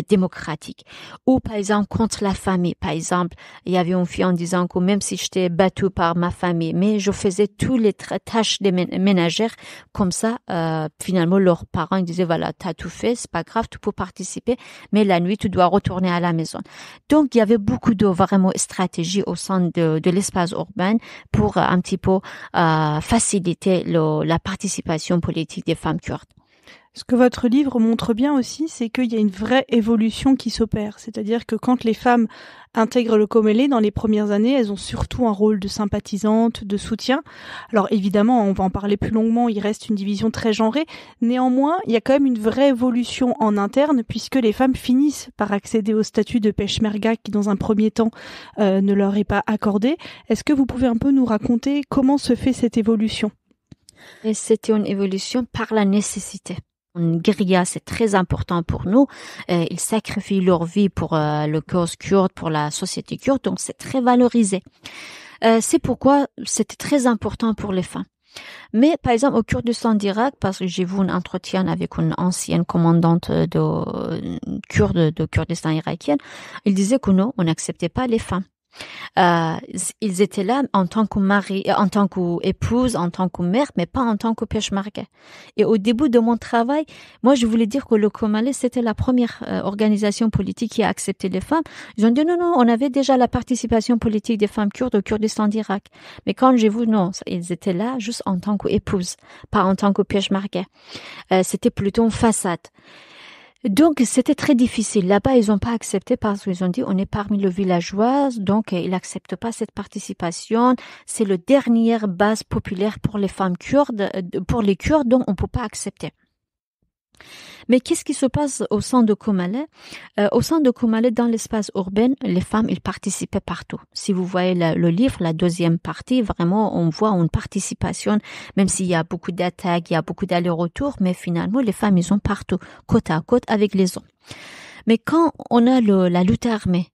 Speaker 2: démocratique. Ou par exemple contre la famille, par exemple, il y avait une fille en disant que même si j'étais battue par ma famille, mais je faisais toutes les tâches des ménagères, comme ça, finalement leurs parents ils disaient t'as tout fait, c'est pas grave, tu peux participer, mais la nuit tu dois retourner à la maison. Donc il y avait beaucoup de vraiment stratégies au sein de l'espace urbain pour un petit peu faciliter la participation politique des femmes kurdes.
Speaker 1: Ce que votre livre montre bien aussi, c'est qu'il y a une vraie évolution qui s'opère. C'est-à-dire que quand les femmes intègrent le Comélé, dans les premières années, elles ont surtout un rôle de sympathisante, de soutien. Alors évidemment, on va en parler plus longuement, il reste une division très genrée. Néanmoins, il y a quand même une vraie évolution en interne, puisque les femmes finissent par accéder au statut de peshmerga qui, dans un premier temps, ne leur est pas accordé. Est-ce que vous pouvez un peu nous raconter comment se fait cette évolution ?
Speaker 2: Et c'était une évolution par la nécessité. Une guérilla, c'est très important pour nous. Ils sacrifient leur vie pour le cause kurde, pour la société kurde, donc c'est très valorisé. C'est pourquoi c'était très important pour les femmes. Mais par exemple au Kurdistan d'Irak, parce que j'ai vu un entretien avec une ancienne commandante kurde de Kurdistan irakienne, il disait que non, on n'acceptait pas les femmes. Ils étaient là en tant que mari, en tant qu'épouse, en tant que mère, mais pas en tant que peshmerga. Et au début de mon travail, moi, je voulais dire que le Comélé, c'était la première organisation politique qui a accepté les femmes. Ils ont dit non, on avait déjà la participation politique des femmes kurdes au Kurdistan d'Irak. Mais quand j'ai vu, non, ils étaient là juste en tant qu'épouse, pas en tant que peshmerga. C'était plutôt une façade. Donc, c'était très difficile. Là-bas, ils n'ont pas accepté parce qu'ils ont dit, on est parmi les villageois, donc ils n'acceptent pas cette participation. C'est la dernière base populaire pour les femmes kurdes, pour les Kurdes, donc on ne peut pas accepter. Mais qu'est-ce qui se passe au sein de Comélé? Au sein de Comélé, dans l'espace urbain, les femmes, ils participaient partout. Si vous voyez le livre, la deuxième partie, vraiment, on voit une participation, même s'il y a beaucoup d'attaques, il y a beaucoup d'allers-retours, mais finalement, les femmes, ils sont partout, côte à côte avec les hommes. Mais quand on a la lutte armée,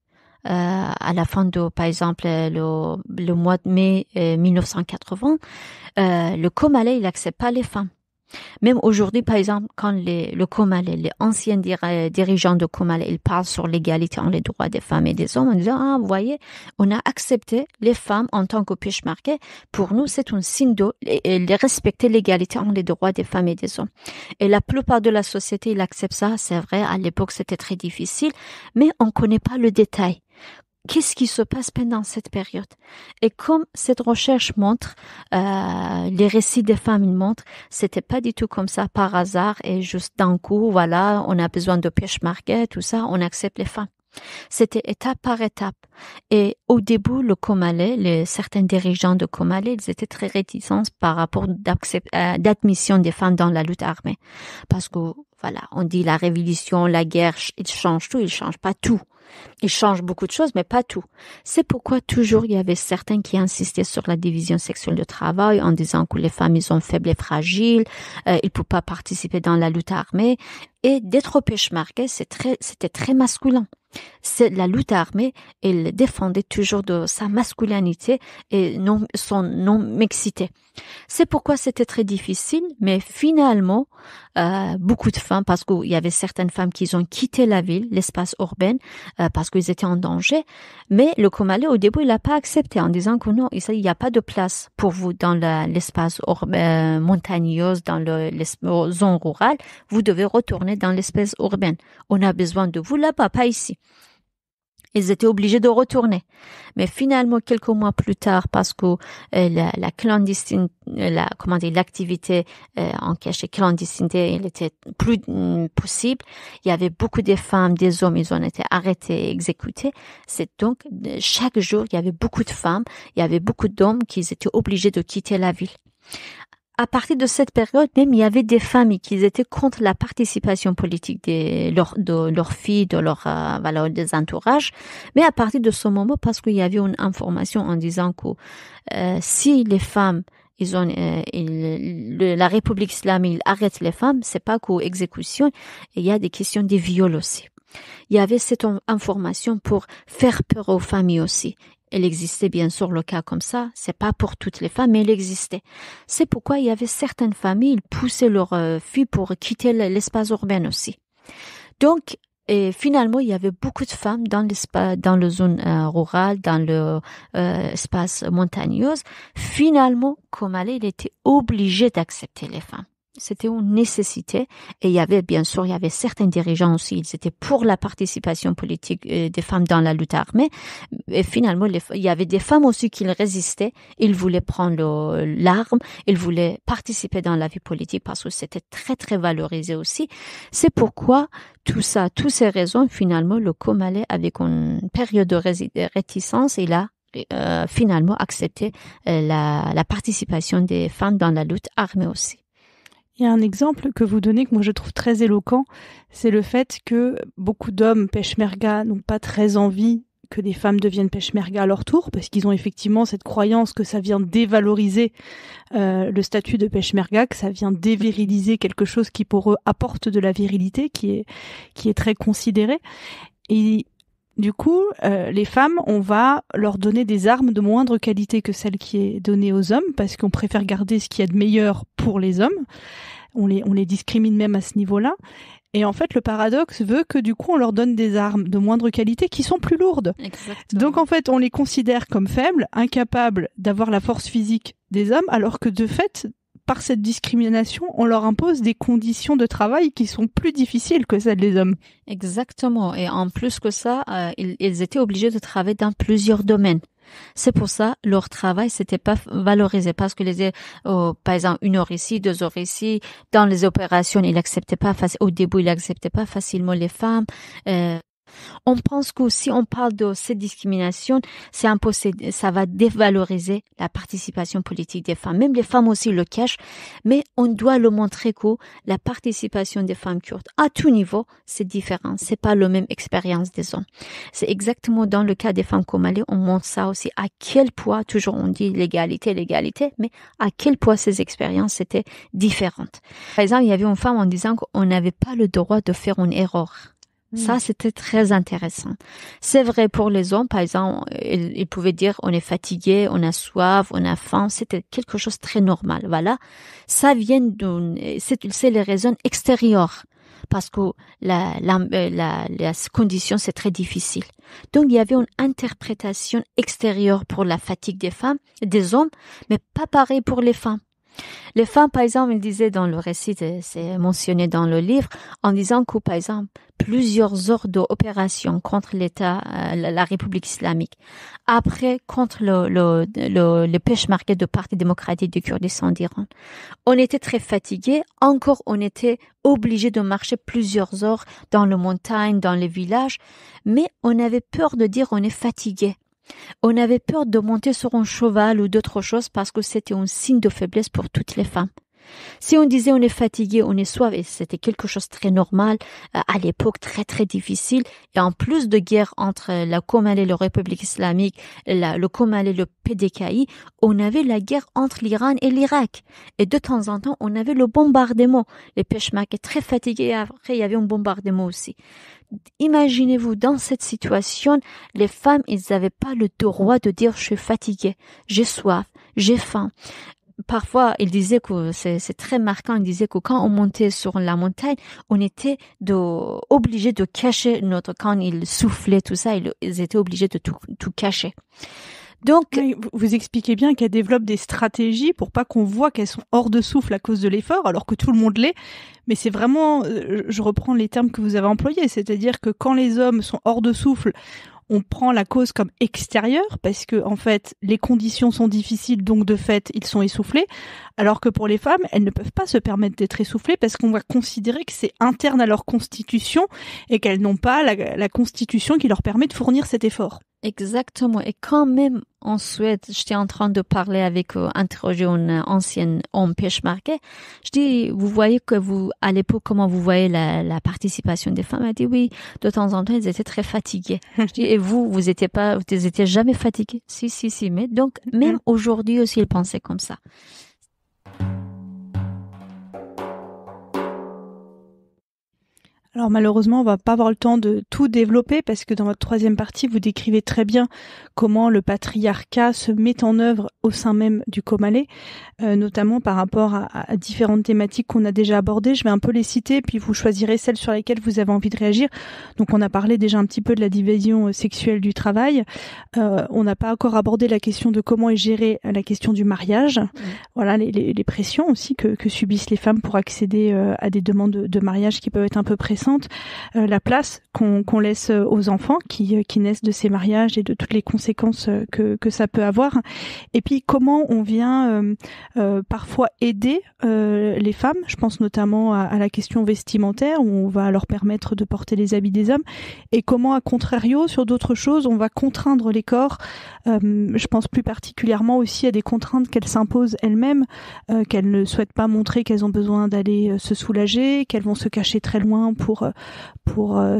Speaker 2: à la fin de, par exemple, le mois de mai 1980, le Comélé, il n'accepte pas les femmes. Même aujourd'hui, par exemple, quand le Comélé, les anciens dirigeants de Comélé, ils parlent sur l'égalité entre les droits des femmes et des hommes, en disant, vous voyez, on a accepté les femmes en tant que peshmerga. Pour nous, c'est un signe de respecter l'égalité entre les droits des femmes et des hommes. Et la plupart de la société, ils acceptent ça. C'est vrai, à l'époque, c'était très difficile, mais on connaît pas le détail. Qu'est-ce qui se passe pendant cette période? Et comme cette recherche montre, les récits des femmes ils montrent, c'était pas du tout comme ça par hasard et juste d'un coup, voilà, on a besoin de peshmerga, tout ça, on accepte les femmes. C'était étape par étape. Et au début, le Comélé, certains dirigeants de Comélé, ils étaient très réticents par rapport d'admission des femmes dans la lutte armée. Parce que, voilà, on dit la révolution, la guerre, ils changent tout, ils changent pas tout. Ils changent beaucoup de choses, mais pas tout. C'est pourquoi toujours il y avait certains qui insistaient sur la division sexuelle du travail en disant que les femmes, ils sont faibles et fragiles, ils ne peuvent pas participer dans la lutte armée. Et d'être peshmerga, c'était très masculin. La lutte armée, elle défendait toujours de sa masculinité et son non-mixité. C'est pourquoi c'était très difficile, mais finalement, beaucoup de femmes, parce qu'il y avait certaines femmes qui ont quitté la ville, l'espace urbain, parce qu'ils étaient en danger, mais le Comélé, au début, il n'a pas accepté en disant que non, il n'y a pas de place pour vous dans l'espace montagneuse, dans la zone rurale, vous devez retourner dans l'espace urbain. On a besoin de vous là-bas, pas ici. Ils étaient obligés de retourner. Mais finalement, quelques mois plus tard, parce que la clandestine, l'activité en cachet clandestinité, elle était plus possible. Il y avait beaucoup de femmes, des hommes, ils ont été arrêtés et exécutés. C'est donc, chaque jour, il y avait beaucoup de femmes, il y avait beaucoup d'hommes qui étaient obligés de quitter la ville. À partir de cette période, même, il y avait des familles qui étaient contre la participation politique de leurs filles, de des entourages. Mais à partir de ce moment, parce qu'il y avait une information en disant que si les femmes, la République islamique arrête les femmes, c'est pas qu'aux exécutions, il y a des questions de viol aussi. Il y avait cette information pour faire peur aux familles aussi. Il existait bien sûr le cas comme ça, c'est pas pour toutes les femmes, mais il existait. C'est pourquoi il y avait certaines familles, ils poussaient leurs filles pour quitter l'espace urbain aussi. Donc, finalement, il y avait beaucoup de femmes dans le zone rurale, dans le espace montagneuse. Finalement, Comalé, il était obligé d'accepter les femmes. C'était une nécessité et il y avait certains dirigeants aussi, ils étaient pour la participation politique des femmes dans la lutte armée et finalement il y avait des femmes aussi qui résistaient, ils voulaient prendre l'arme, ils voulaient participer dans la vie politique parce que c'était très très valorisé aussi. C'est pourquoi toutes ces raisons finalement le Comalé avec une période de réticence il a finalement accepté la participation des femmes dans la lutte armée aussi.
Speaker 1: Il y a un exemple que vous donnez que moi je trouve très éloquent, c'est le fait que beaucoup d'hommes peshmerga n'ont pas très envie que des femmes deviennent peshmerga à leur tour, parce qu'ils ont effectivement cette croyance que ça vient dévaloriser le statut de peshmerga, que ça vient déviriliser quelque chose qui pour eux apporte de la virilité, qui est très considéré. Et du coup, les femmes, on va leur donner des armes de moindre qualité que celle qui est donnée aux hommes, parce qu'on préfère garder ce qu'il y a de meilleur pour les hommes. On les discrimine même à ce niveau-là. Et en fait, le paradoxe veut que du coup, on leur donne des armes de moindre qualité qui sont plus lourdes.
Speaker 2: Exactement.
Speaker 1: Donc en fait, on les considère comme faibles, incapables d'avoir la force physique des hommes, alors que de fait, par cette discrimination, on leur impose des conditions de travail qui sont plus difficiles que celles des hommes.
Speaker 2: Exactement. Et en plus que ça, ils étaient obligés de travailler dans plusieurs domaines. C'est pour ça, leur travail, c'était pas valorisé parce que par exemple, 1 heure ici, 2 heures ici, dans les opérations, ils acceptaient pas au début, ils acceptaient pas facilement les femmes. On pense qu'aussi, on parle de cette discrimination, c'est impossible, ça va dévaloriser la participation politique des femmes. Même les femmes aussi le cachent, mais on doit le montrer que la participation des femmes kurdes, à tout niveau, c'est différent. C'est pas la même expérience des hommes. C'est exactement dans le cas des femmes comalais, on montre ça aussi, à quel point, toujours on dit l'égalité, mais à quel point ces expériences étaient différentes. Par exemple, il y avait une femme en disant qu'on n'avait pas le droit de faire une erreur. Ça, c'était très intéressant. C'est vrai pour les hommes, par exemple, ils pouvaient dire on est fatigué, on a soif, on a faim, c'était quelque chose de très normal, voilà. Ça vient c'est les raisons extérieures, parce que la condition, c'est très difficile. Donc, il y avait une interprétation extérieure pour la fatigue des hommes, mais pas pareil pour les femmes. Les femmes, par exemple, ils disaient dans le récit, c'est mentionné dans le livre, en disant que, par exemple, plusieurs heures d'opération contre l'État, la République islamique, après contre le peshmerga de Parti démocratique du Kurdistan d'Iran, on était très fatigués, encore on était obligés de marcher plusieurs heures dans les montagnes, dans les villages, mais on avait peur de dire on est fatigué. On avait peur de monter sur un cheval ou d'autres choses parce que c'était un signe de faiblesse pour toutes les femmes. Si on disait on est fatigué, on est soif, et c'était quelque chose de très normal, à l'époque très très difficile, et en plus de guerre entre la Comale et la République islamique, le Comale et le PDKI, on avait la guerre entre l'Iran et l'Irak. Et de temps en temps, on avait le bombardement. Les peshmerga étaient très fatigués, et après il y avait un bombardement aussi. Imaginez-vous, dans cette situation, les femmes, ils n'avaient pas le droit de dire je suis fatiguée, j'ai soif, j'ai faim. Parfois, il disait que c'est très marquant. Il disait que quand on montait sur la montagne, on était obligé de cacher quand il soufflait tout ça, ils étaient obligés de tout cacher. Donc,
Speaker 1: vous expliquez bien qu'elles développent des stratégies pour pas qu'on voit qu'elles sont hors de souffle à cause de l'effort, alors que tout le monde l'est. Mais c'est vraiment, je reprends les termes que vous avez employés, c'est-à-dire que quand les hommes sont hors de souffle, on prend la cause comme extérieure parce que en fait les conditions sont difficiles, donc de fait ils sont essoufflés, alors que pour les femmes elles ne peuvent pas se permettre d'être essoufflées parce qu'on va considérer que c'est interne à leur constitution et qu'elles n'ont pas la constitution qui leur permet de fournir cet effort.
Speaker 2: Exactement. Et quand même en Suède, j'étais en train de parler avec, interroger une ancienne homme peshmerga. Je dis, vous voyez que vous, à l'époque, comment vous voyez la participation des femmes? Elle dit oui, de temps en temps, elles étaient très fatiguées. Je dis, et vous étiez jamais fatiguées? Si, mais donc, même aujourd'hui aussi, ils pensaient comme ça.
Speaker 1: Alors malheureusement, on va pas avoir le temps de tout développer parce que dans votre troisième partie, vous décrivez très bien comment le patriarcat se met en œuvre au sein même du Comalé, notamment par rapport à différentes thématiques qu'on a déjà abordées. Je vais un peu les citer, puis vous choisirez celles sur lesquelles vous avez envie de réagir. Donc on a parlé déjà un petit peu de la division sexuelle du travail. On n'a pas encore abordé la question de comment est gérée la question du mariage. Voilà, les pressions aussi que subissent les femmes pour accéder à des demandes de mariage qui peuvent être un peu pressantes. La place qu'on laisse aux enfants qui naissent de ces mariages et de toutes les conséquences que ça peut avoir. Et puis comment on vient parfois aider les femmes. Je pense notamment à la question vestimentaire où on va leur permettre de porter les habits des hommes. Et comment, à contrario, sur d'autres choses, on va contraindre les corps. Je pense plus particulièrement aussi à des contraintes qu'elles s'imposent elles-mêmes, qu'elles ne souhaitent pas montrer qu'elles ont besoin d'aller se soulager, qu'elles vont se cacher très loin pour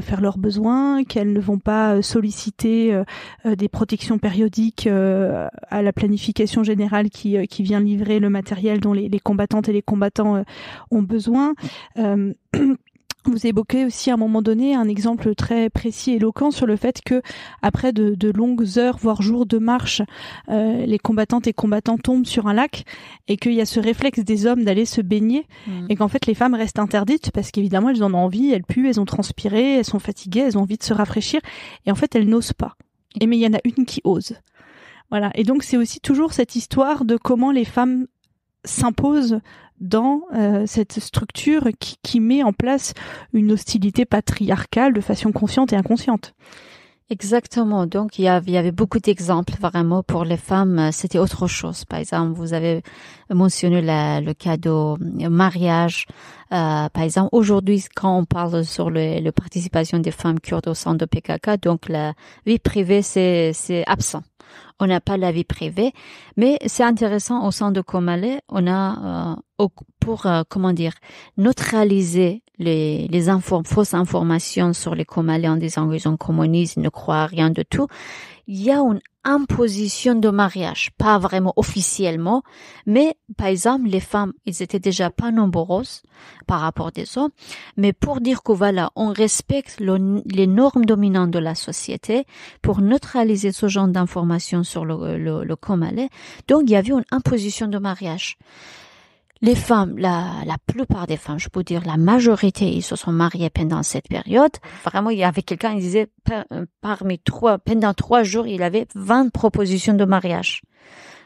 Speaker 1: faire leurs besoins, qu'elles ne vont pas solliciter des protections périodiques à la planification générale qui vient livrer le matériel dont les combattantes et les combattants ont besoin. Vous évoquez aussi à un moment donné un exemple très précis et éloquent sur le fait que après de longues heures, voire jours de marche, les combattantes et combattants tombent sur un lac et qu'il y a ce réflexe des hommes d'aller se baigner et qu'en fait les femmes restent interdites parce qu'évidemment elles en ont envie, elles puent, elles ont transpiré, elles sont fatiguées, elles ont envie de se rafraîchir et en fait elles n'osent pas. Et mais il y en a une qui ose. Voilà. Et donc c'est aussi toujours cette histoire de comment les femmes s'imposent dans cette structure qui met en place une hostilité patriarcale de façon consciente et inconsciente.
Speaker 2: Exactement. Donc, il y avait beaucoup d'exemples vraiment pour les femmes. C'était autre chose. Par exemple, vous avez mentionné le cas de mariage. Par exemple, aujourd'hui, quand on parle sur la participation des femmes kurdes au sein de PKK, donc la vie privée, c'est absent. On n'a pas la vie privée, mais c'est intéressant au sein de Comalé, on a pour neutraliser les fausses informations sur les Comalais en disant qu'ils sont communistes, ils ne croient à rien de tout. Il y a une imposition de mariage, pas vraiment officiellement, mais par exemple les femmes, ils étaient déjà pas nombreuses par rapport des hommes, mais pour dire que voilà, on respecte les normes dominantes de la société pour neutraliser ce genre d'informations sur le Comalais. Donc il y avait une imposition de mariage. Les femmes, la plupart des femmes, je peux dire la majorité, ils se sont mariées pendant cette période. Vraiment, il y avait quelqu'un, il disait, pendant 3 jours, il avait 20 propositions de mariage.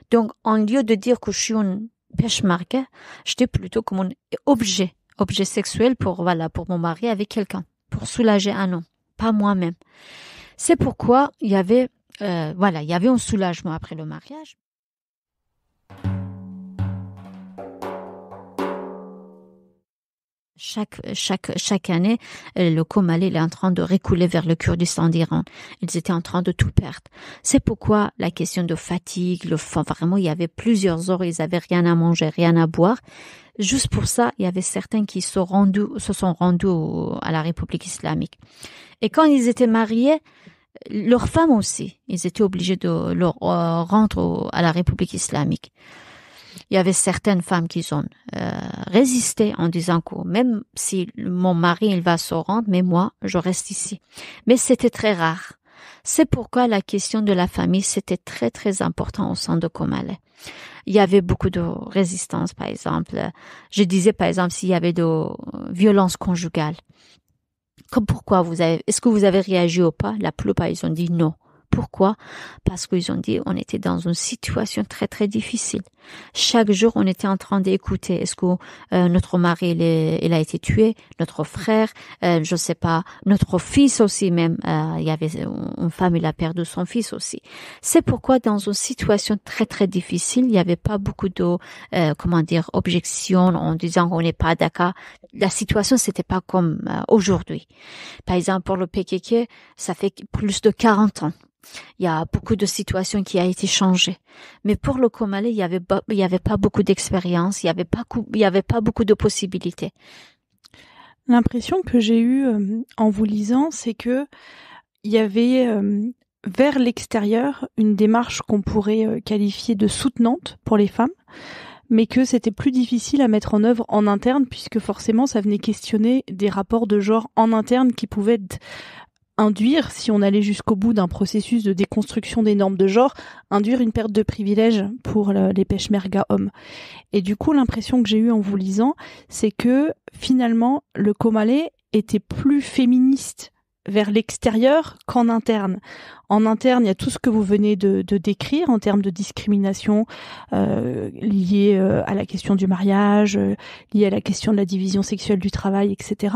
Speaker 2: Donc, en lieu de dire que je suis une peshmerga, j'étais plutôt comme un objet sexuel pour mon mari avec quelqu'un, pour soulager un homme, pas moi-même. C'est pourquoi il y avait un soulagement après le mariage. Chaque année, le Comalé est en train de reculer vers le Kurdistan d'Iran. Ils étaient en train de tout perdre. C'est pourquoi la question de fatigue, vraiment, il y avait plusieurs heures, ils avaient rien à manger, rien à boire. Juste pour ça, il y avait certains qui se sont rendus à la République islamique. Et quand ils étaient mariés, leurs femmes aussi, ils étaient obligés de leur rendre à la République islamique. Il y avait certaines femmes qui ont résisté en disant que même si mon mari il va se rendre, mais moi je reste ici. Mais c'était très rare. C'est pourquoi la question de la famille c'était très très important au sein de Comalé. Il y avait beaucoup de résistance, par exemple. Je disais par exemple s'il y avait de violences conjugales. Comme pourquoi est-ce que vous avez réagi ou pas? La plupart ils ont dit non. Pourquoi? Parce qu'ils ont dit on était dans une situation très très difficile. Chaque jour, on était en train d'écouter. Est-ce que notre mari il a été tué, notre frère, je sais pas, notre fils aussi même. Il y avait une femme, il a perdu son fils aussi. C'est pourquoi dans une situation très très difficile, il n'y avait pas beaucoup de objections en disant qu'on n'est pas d'accord. La situation c'était pas comme aujourd'hui. Par exemple, pour le PKK, ça fait plus de 40 ans. Il y a beaucoup de situations qui a été changées. Mais pour le Komale, il y avait pas beaucoup d'expérience, il y avait pas beaucoup de possibilités.
Speaker 1: L'impression que j'ai eue en vous lisant, c'est que il y avait vers l'extérieur une démarche qu'on pourrait qualifier de soutenante pour les femmes, mais que c'était plus difficile à mettre en œuvre en interne, puisque forcément ça venait questionner des rapports de genre en interne qui pouvaient induire, si on allait jusqu'au bout d'un processus de déconstruction des normes de genre, induire une perte de privilèges pour les peshmerga hommes. Et du coup, l'impression que j'ai eue en vous lisant, c'est que finalement, le Komale était plus féministe vers l'extérieur qu'en interne. En interne, il y a tout ce que vous venez de décrire en termes de discrimination liée à la question du mariage, liée à la question de la division sexuelle du travail, etc.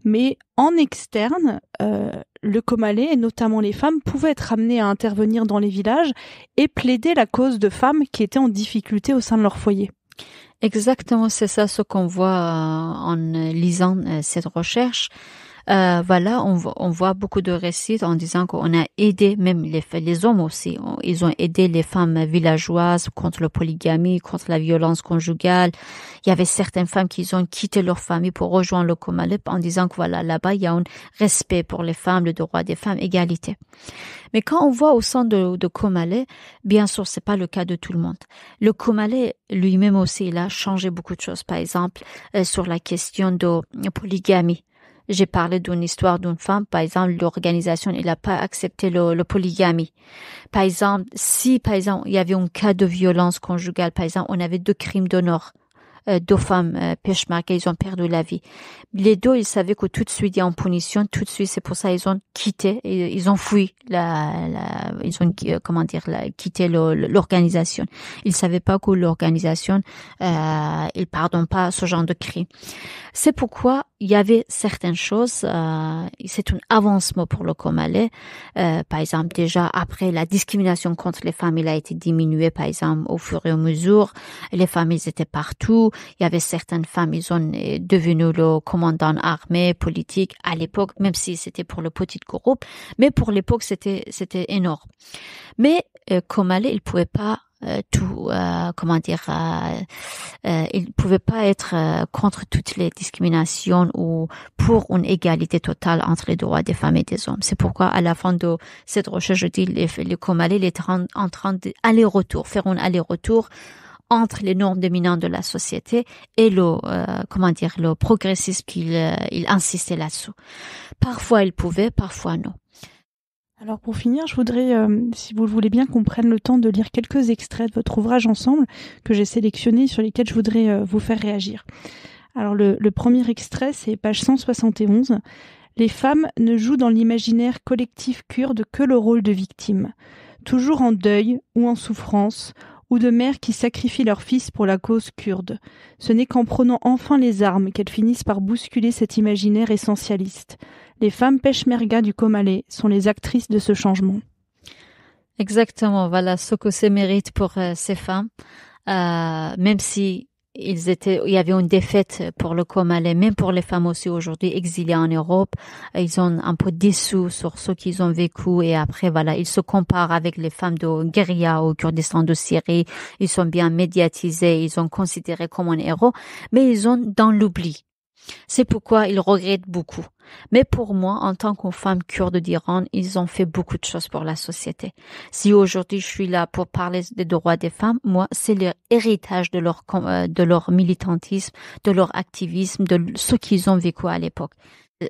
Speaker 1: Mais en externe, le Komale, et notamment les femmes, pouvaient être amenées à intervenir dans les villages et plaider la cause de femmes qui étaient en difficulté au sein de leur foyer.
Speaker 2: Exactement, c'est ça ce qu'on voit en lisant cette recherche. On voit beaucoup de récits en disant qu'on a aidé même les hommes aussi. Ils ont aidé les femmes villageoises contre la polygamie, contre la violence conjugale. Il y avait certaines femmes qui ont quitté leur famille pour rejoindre le Komale en disant que voilà, là-bas, il y a un respect pour les femmes, le droit des femmes, égalité. Mais quand on voit au sein de Komale, bien sûr, c'est pas le cas de tout le monde. Le Komale lui-même aussi, il a changé beaucoup de choses. Par exemple, sur la question de polygamie. J'ai parlé d'une histoire d'une femme, par exemple, l'organisation, elle n'a pas accepté le polygamie. Par exemple, si, par exemple, il y avait un cas de violence conjugale, par exemple, on avait 2 crimes d'honneur. 2 femmes peshmerga, ils ont perdu la vie. Les 2, ils savaient que tout de suite il y a une punition, tout de suite, c'est pour ça ils ont quitté, ils ont fui quitté l'organisation. Ils savaient pas que l'organisation, ils pardonnent pas ce genre de crime. C'est pourquoi il y avait certaines choses, c'est un avancement pour le Komale. Par exemple, déjà après la discrimination contre les femmes, il a été diminué, par exemple, au fur et à mesure. Les femmes, ils étaient partout. Il y avait certaines femmes, ils ont devenu le commandant armé, politique à l'époque, même si c'était pour le petit groupe. Mais pour l'époque, c'était énorme. Mais Komale, il pouvait pas il pouvait pas être contre toutes les discriminations ou pour une égalité totale entre les droits des femmes et des hommes. C'est pourquoi à la fin de cette recherche, je dis le Komale, il est en train faire un aller-retour entre les normes dominantes de la société et le progressisme il insistait là-dessous. Parfois il pouvait, parfois non.
Speaker 1: Alors pour finir, je voudrais, si vous le voulez bien, qu'on prenne le temps de lire quelques extraits de votre ouvrage ensemble, que j'ai sélectionné, sur lesquels je voudrais vous faire réagir. Alors le premier extrait, c'est page 171. Les femmes ne jouent dans l'imaginaire collectif kurde que le rôle de victime. Toujours en deuil ou en souffrance, ou de mères qui sacrifient leurs fils pour la cause kurde. Ce n'est qu'en prenant enfin les armes qu'elles finissent par bousculer cet imaginaire essentialiste. Les femmes peshmerga du Komale sont les actrices de ce changement.
Speaker 2: Exactement, voilà ce que ça mérite pour ces femmes. Même si il y avait une défaite pour le Komale, même pour les femmes aussi aujourd'hui exilées en Europe, ils ont un peu déçus sur ce qu'ils ont vécu et après voilà, ils se comparent avec les femmes de guérilla au Kurdistan de Syrie, ils sont bien médiatisés, ils sont considérés comme un héros, mais ils sont dans l'oubli. C'est pourquoi ils regrettent beaucoup. Mais pour moi, en tant que femme kurde d'Iran, ils ont fait beaucoup de choses pour la société. Si aujourd'hui je suis là pour parler des droits des femmes, moi, c'est l'héritage de leur militantisme, de leur activisme, de ce qu'ils ont vécu à l'époque.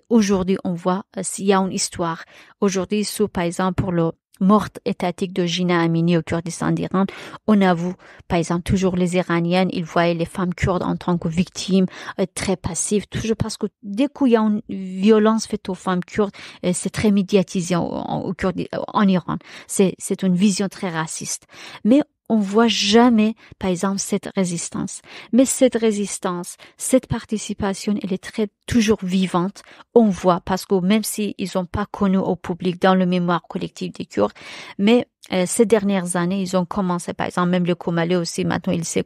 Speaker 2: Aujourd'hui, on voit s'il y a une histoire. Aujourd'hui, par exemple, pour le morte étatique de Jina Amini au Kurdistan d'Iran, on avoue, par exemple, toujours les Iraniennes, ils voyaient les femmes kurdes en tant que victimes, très passives, toujours parce que dès qu'il y a une violence faite aux femmes kurdes, c'est très médiatisé en Iran. C'est une vision très raciste. Mais on voit jamais, par exemple, cette résistance. Mais cette résistance, cette participation, elle est toujours vivante. On voit, parce que même s'ils n'ont pas connu au public dans le mémoire collectif des Kurdes, mais ces dernières années, ils ont commencé, par exemple, même le Komalé aussi, maintenant il sait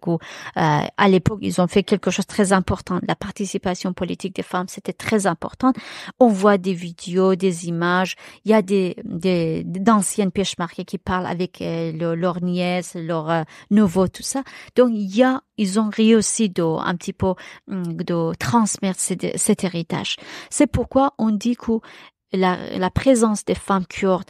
Speaker 2: à l'époque, ils ont fait quelque chose de très important. La participation politique des femmes, c'était très important. On voit des vidéos, des images. Il y a d'anciennes peshmerga qui parlent avec leurs nièces, leurs neveux, tout ça. Donc, ils ont réussi un petit peu de transmettre cet héritage. C'est pourquoi on dit que la présence des femmes kurdes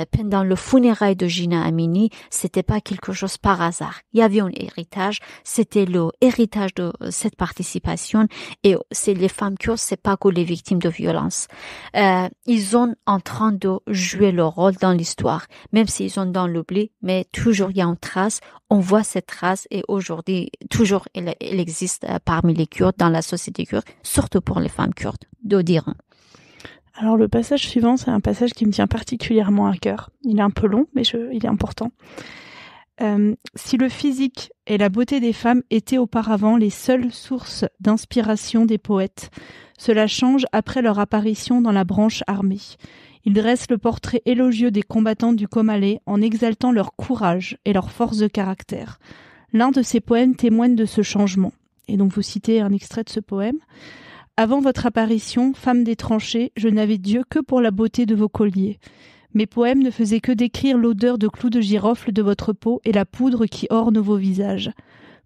Speaker 2: pendant le funérail de Jina Amini, c'était pas quelque chose par hasard. Il y avait un héritage, c'était le héritage de cette participation, et c'est les femmes kurdes, c'est pas que les victimes de violences. Ils sont en train de jouer leur rôle dans l'histoire, même s'ils sont dans l'oubli, mais toujours il y a une trace. On voit cette trace, et aujourd'hui, toujours elle existe parmi les Kurdes, dans la société kurde, surtout pour les femmes kurdes d'Iran.
Speaker 1: Alors le passage suivant, c'est un passage qui me tient particulièrement à cœur. Il est un peu long, mais il est important. Si le physique et la beauté des femmes étaient auparavant les seules sources d'inspiration des poètes, cela change après leur apparition dans la branche armée. Ils dressent le portrait élogieux des combattantes du Komalé en exaltant leur courage et leur force de caractère. L'un de ces poèmes témoigne de ce changement. Et donc vous citez un extrait de ce poème. Avant votre apparition, femme des tranchées, je n'avais Dieu que pour la beauté de vos colliers. Mes poèmes ne faisaient que décrire l'odeur de clous de girofle de votre peau et la poudre qui orne vos visages.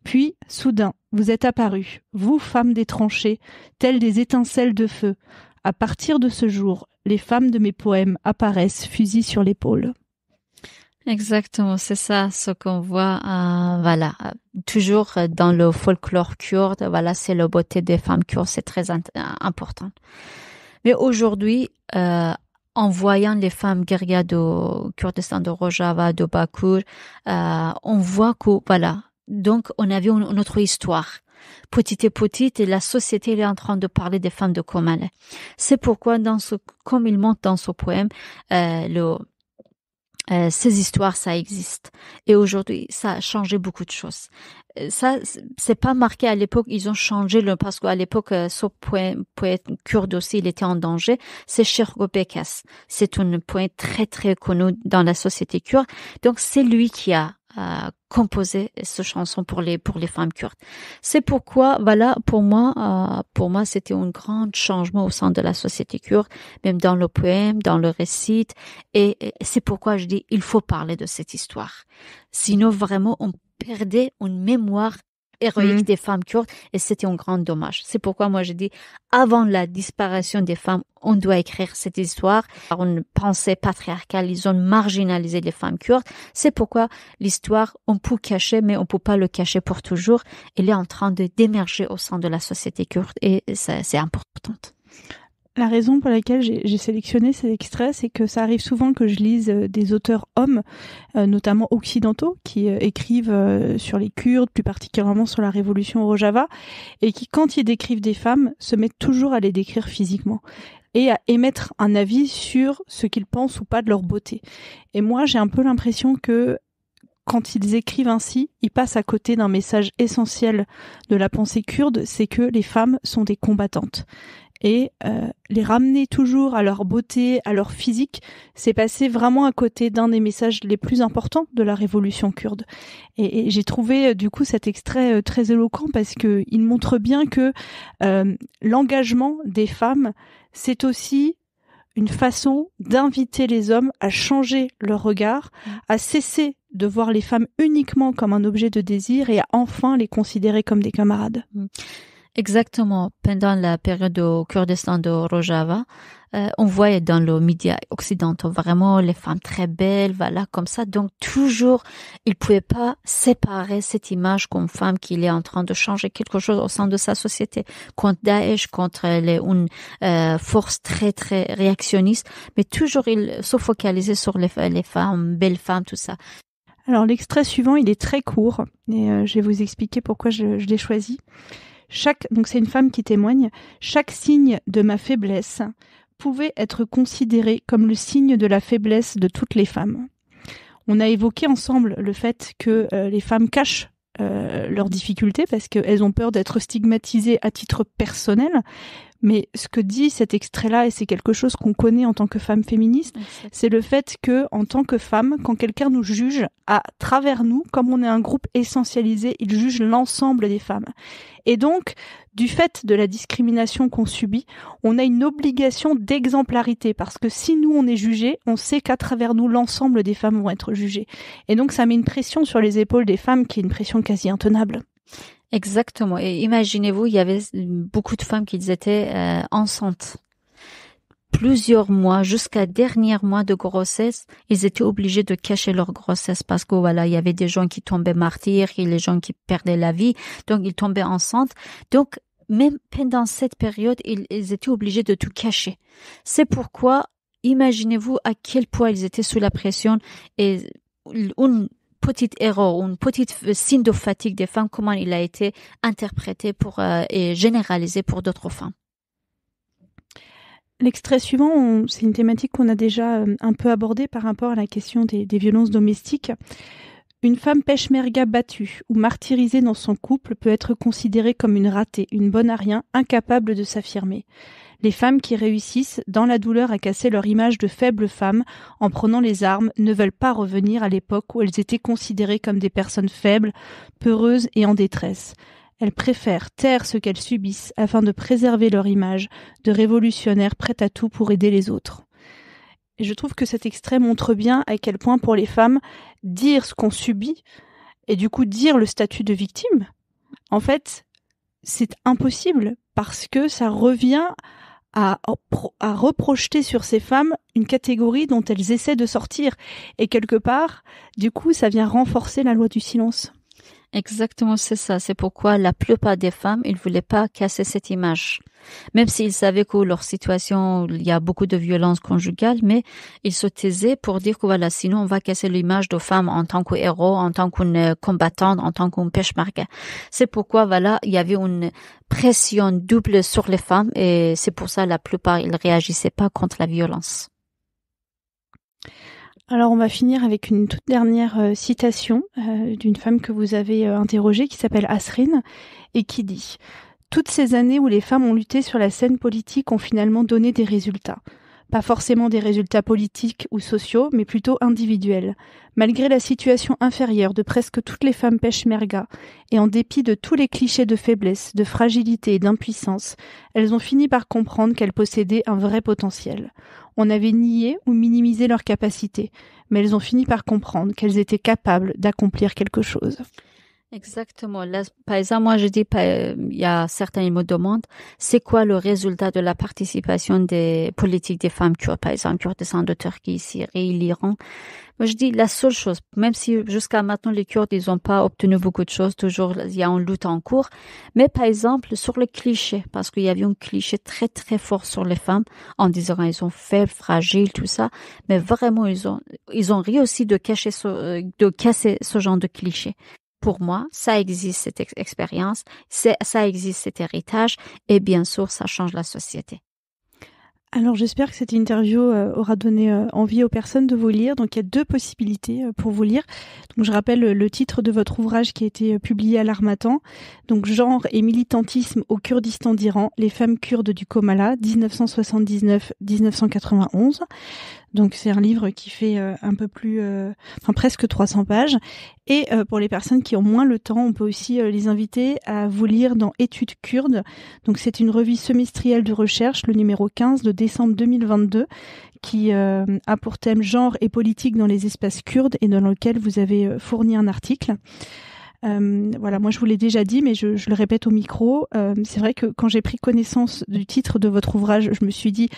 Speaker 1: Puis, soudain, vous êtes apparus, vous, femmes des tranchées, telles des étincelles de feu. À partir de ce jour, les femmes de mes poèmes apparaissent, fusil sur l'épaule.
Speaker 2: Exactement, c'est ça ce qu'on voit, toujours dans le folklore kurde, c'est la beauté des femmes kurdes, c'est très important. Mais aujourd'hui, en voyant les femmes guerrières de Kurdistan, de Rojava, de Bakur, on voit que, donc on avait une autre histoire. Petit à petit, et la société est en train de parler des femmes de Komalé. C'est pourquoi comme il montre dans ce poème, ces histoires, ça existe. Et aujourd'hui, ça a changé beaucoup de choses. Ça, c'est pas marqué à l'époque, ils ont changé parce qu'à l'époque, ce poète kurde aussi, il était en danger. C'est Şergo Bekas. C'est un poète très, très connu dans la société kurde. Donc, c'est lui qui a composé cette chanson pour les femmes kurdes. C'est pourquoi, pour moi, c'était un grand changement au sein de la société kurde, même dans le poème, dans le récit, et c'est pourquoi je dis, il faut parler de cette histoire. Sinon, vraiment, on perdait une mémoire héroïque des femmes kurdes, et c'était un grand dommage. C'est pourquoi moi je dis, avant la disparition des femmes, on doit écrire cette histoire. Alors, une pensée patriarcale, ils ont marginalisé les femmes kurdes. C'est pourquoi l'histoire, on peut cacher, mais on peut pas le cacher pour toujours. Elle est en train d'émerger au sein de la société kurde, et c'est important.
Speaker 1: La raison pour laquelle j'ai sélectionné ces extraits, c'est que ça arrive souvent que je lise des auteurs hommes, notamment occidentaux, qui écrivent sur les Kurdes, plus particulièrement sur la révolution au Rojava, et qui, quand ils décrivent des femmes, se mettent toujours à les décrire physiquement et à émettre un avis sur ce qu'ils pensent ou pas de leur beauté. Et moi, j'ai un peu l'impression que quand ils écrivent ainsi, ils passent à côté d'un message essentiel de la pensée kurde, c'est que les femmes sont des combattantes. Et les ramener toujours à leur beauté, à leur physique, c'est passer vraiment à côté d'un des messages les plus importants de la révolution kurde. Et j'ai trouvé du coup cet extrait très éloquent parce que il montre bien que l'engagement des femmes, c'est aussi une façon d'inviter les hommes à changer leur regard, à cesser de voir les femmes uniquement comme un objet de désir et à enfin les considérer comme des camarades.
Speaker 2: Exactement. Pendant la période au Kurdistan de Rojava, on voyait dans les médias occidentaux vraiment les femmes très belles, voilà, comme ça. Donc toujours, ils pouvaient pas séparer cette image comme femme qu'il est en train de changer quelque chose au sein de sa société. Contre Daesh, contre une force très, très réactionniste. Mais toujours, ils se focalisaient sur les femmes, belles femmes, tout ça.
Speaker 1: Alors l'extrait suivant, il est très court et je vais vous expliquer pourquoi je l'ai choisi. Donc c'est une femme qui témoigne. Chaque signe de ma faiblesse pouvait être considéré comme le signe de la faiblesse de toutes les femmes. On a évoqué ensemble le fait que les femmes cachent leurs difficultés parce qu'elles ont peur d'être stigmatisées à titre personnel. Mais ce que dit cet extrait-là, et c'est quelque chose qu'on connaît en tant que femme féministe, c'est le fait que, en tant que femme, quand quelqu'un nous juge à travers nous, comme on est un groupe essentialisé, il juge l'ensemble des femmes. Et donc, du fait de la discrimination qu'on subit, on a une obligation d'exemplarité, parce que si nous on est jugés, on sait qu'à travers nous, l'ensemble des femmes vont être jugées. Et donc, ça met une pression sur les épaules des femmes qui est une pression quasi intenable.
Speaker 2: Exactement. Et imaginez-vous, il y avait beaucoup de femmes qui étaient enceintes. Plusieurs mois, jusqu'à dernier mois de grossesse, ils étaient obligés de cacher leur grossesse parce que voilà, il y avait des gens qui tombaient martyrs, et les gens qui perdaient la vie, donc ils tombaient enceintes. Donc, même pendant cette période, ils étaient obligés de tout cacher. C'est pourquoi, imaginez-vous à quel point ils étaient sous la pression et une petite erreur, une petite signe de fatigue des femmes, comment il a été interprété et généralisé pour d'autres femmes.
Speaker 1: L'extrait suivant, c'est une thématique qu'on a déjà un peu abordée par rapport à la question des violences domestiques. Une femme peshmerga battue ou martyrisée dans son couple peut être considérée comme une ratée, une bonne à rien, incapable de s'affirmer. Les femmes qui réussissent, dans la douleur, à casser leur image de faibles femmes en prenant les armes, ne veulent pas revenir à l'époque où elles étaient considérées comme des personnes faibles, peureuses et en détresse. Elles préfèrent taire ce qu'elles subissent afin de préserver leur image de révolutionnaires prêtes à tout pour aider les autres. Et je trouve que cet extrait montre bien à quel point pour les femmes, dire ce qu'on subit et du coup dire le statut de victime, en fait, c'est impossible parce que ça revient à reprojeter sur ces femmes une catégorie dont elles essaient de sortir. Et quelque part, du coup, ça vient renforcer la loi du silence.
Speaker 2: Exactement, c'est ça. C'est pourquoi la plupart des femmes, ils voulaient pas casser cette image. Même s'ils savaient que leur situation, il y a beaucoup de violences conjugales, mais ils se taisaient pour dire que voilà, sinon on va casser l'image de femmes en tant que héros, en tant qu'une combattante, en tant qu'une peshmerga. C'est pourquoi voilà, il y avait une pression double sur les femmes et c'est pour ça la plupart, ils réagissaient pas contre la violence.
Speaker 1: Alors on va finir avec une toute dernière citation d'une femme que vous avez interrogée qui s'appelle Asrin et qui dit « Toutes ces années où les femmes ont lutté sur la scène politique ont finalement donné des résultats. Pas forcément des résultats politiques ou sociaux, mais plutôt individuels. Malgré la situation inférieure de presque toutes les femmes peshmerga, et en dépit de tous les clichés de faiblesse, de fragilité et d'impuissance, elles ont fini par comprendre qu'elles possédaient un vrai potentiel. On avait nié ou minimisé leurs capacités, mais elles ont fini par comprendre qu'elles étaient capables d'accomplir quelque chose. »
Speaker 2: Exactement. Là, par exemple, moi, je dis, il y a certains qui me demandent, c'est quoi le résultat de la participation des politiques des femmes kurdes, par exemple, Kurdistan de Turquie, Syrie, l'Iran. Moi, je dis, la seule chose, même si jusqu'à maintenant, les Kurdes, ils n'ont pas obtenu beaucoup de choses, toujours, il y a une lutte en cours. Mais par exemple, sur le cliché, parce qu'il y avait un cliché très, très fort sur les femmes, en disant qu'elles sont faibles, fragiles, tout ça. Mais vraiment, ils ont réussi de casser ce genre de cliché. Pour moi, ça existe cette expérience, ça existe cet héritage et bien sûr, ça change la société.
Speaker 1: Alors j'espère que cette interview aura donné envie aux personnes de vous lire. Donc il y a deux possibilités pour vous lire. Donc je rappelle le titre de votre ouvrage qui a été publié à l'Harmattan. Donc Genre et militantisme au Kurdistan d'Iran, les femmes kurdes du Komala, 1979-1991. Donc c'est un livre qui fait un peu plus, presque 300 pages. Et pour les personnes qui ont moins le temps, on peut aussi les inviter à vous lire dans Études kurdes. Donc c'est une revue semestrielle de recherche, le numéro 15 de décembre 2022, qui a pour thème genre et politique dans les espaces kurdes et dans lequel vous avez fourni un article. Voilà, moi je vous l'ai déjà dit, mais je le répète au micro. C'est vrai que quand j'ai pris connaissance du titre de votre ouvrage, je me suis dit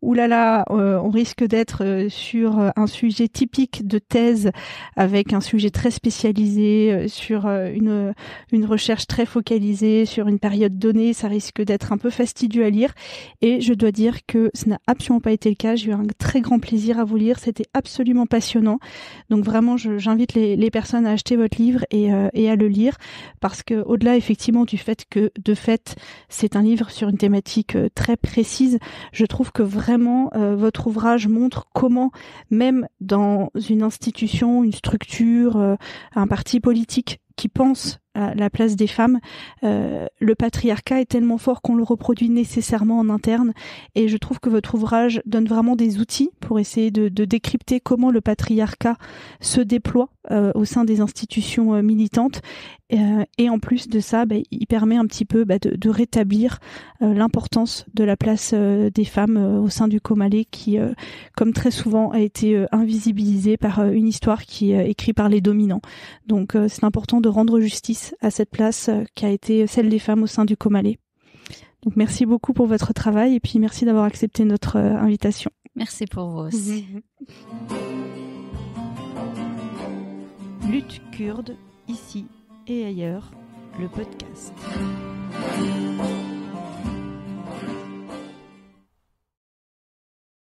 Speaker 1: ouh là là, on risque d'être sur un sujet typique de thèse, avec un sujet très spécialisé, sur une recherche très focalisée sur une période donnée. Ça risque d'être un peu fastidieux à lire. Et je dois dire que ce n'a absolument pas été le cas. J'ai eu un très grand plaisir à vous lire. C'était absolument passionnant. Donc vraiment, j'invite les personnes à acheter votre livre et à le lire, parce que au-delà effectivement du fait que de fait c'est un livre sur une thématique très précise, je trouve que vraiment votre ouvrage montre comment, même dans une institution, une structure, un parti politique qui pense à la place des femmes, le patriarcat est tellement fort qu'on le reproduit nécessairement en interne, et je trouve que votre ouvrage donne vraiment des outils pour essayer de décrypter comment le patriarcat se déploie au sein des institutions militantes, et en plus de ça, il permet un petit peu de rétablir l'importance de la place des femmes au sein du Comalé, qui, comme très souvent, a été invisibilisée par une histoire qui est écrite par les dominants. Donc c'est important de rendre justice à cette place qui a été celle des femmes au sein du Comalé. Donc merci beaucoup pour votre travail, et puis merci d'avoir accepté notre invitation.
Speaker 2: Merci pour vous aussi.
Speaker 1: Lutte kurde, ici et ailleurs, le podcast.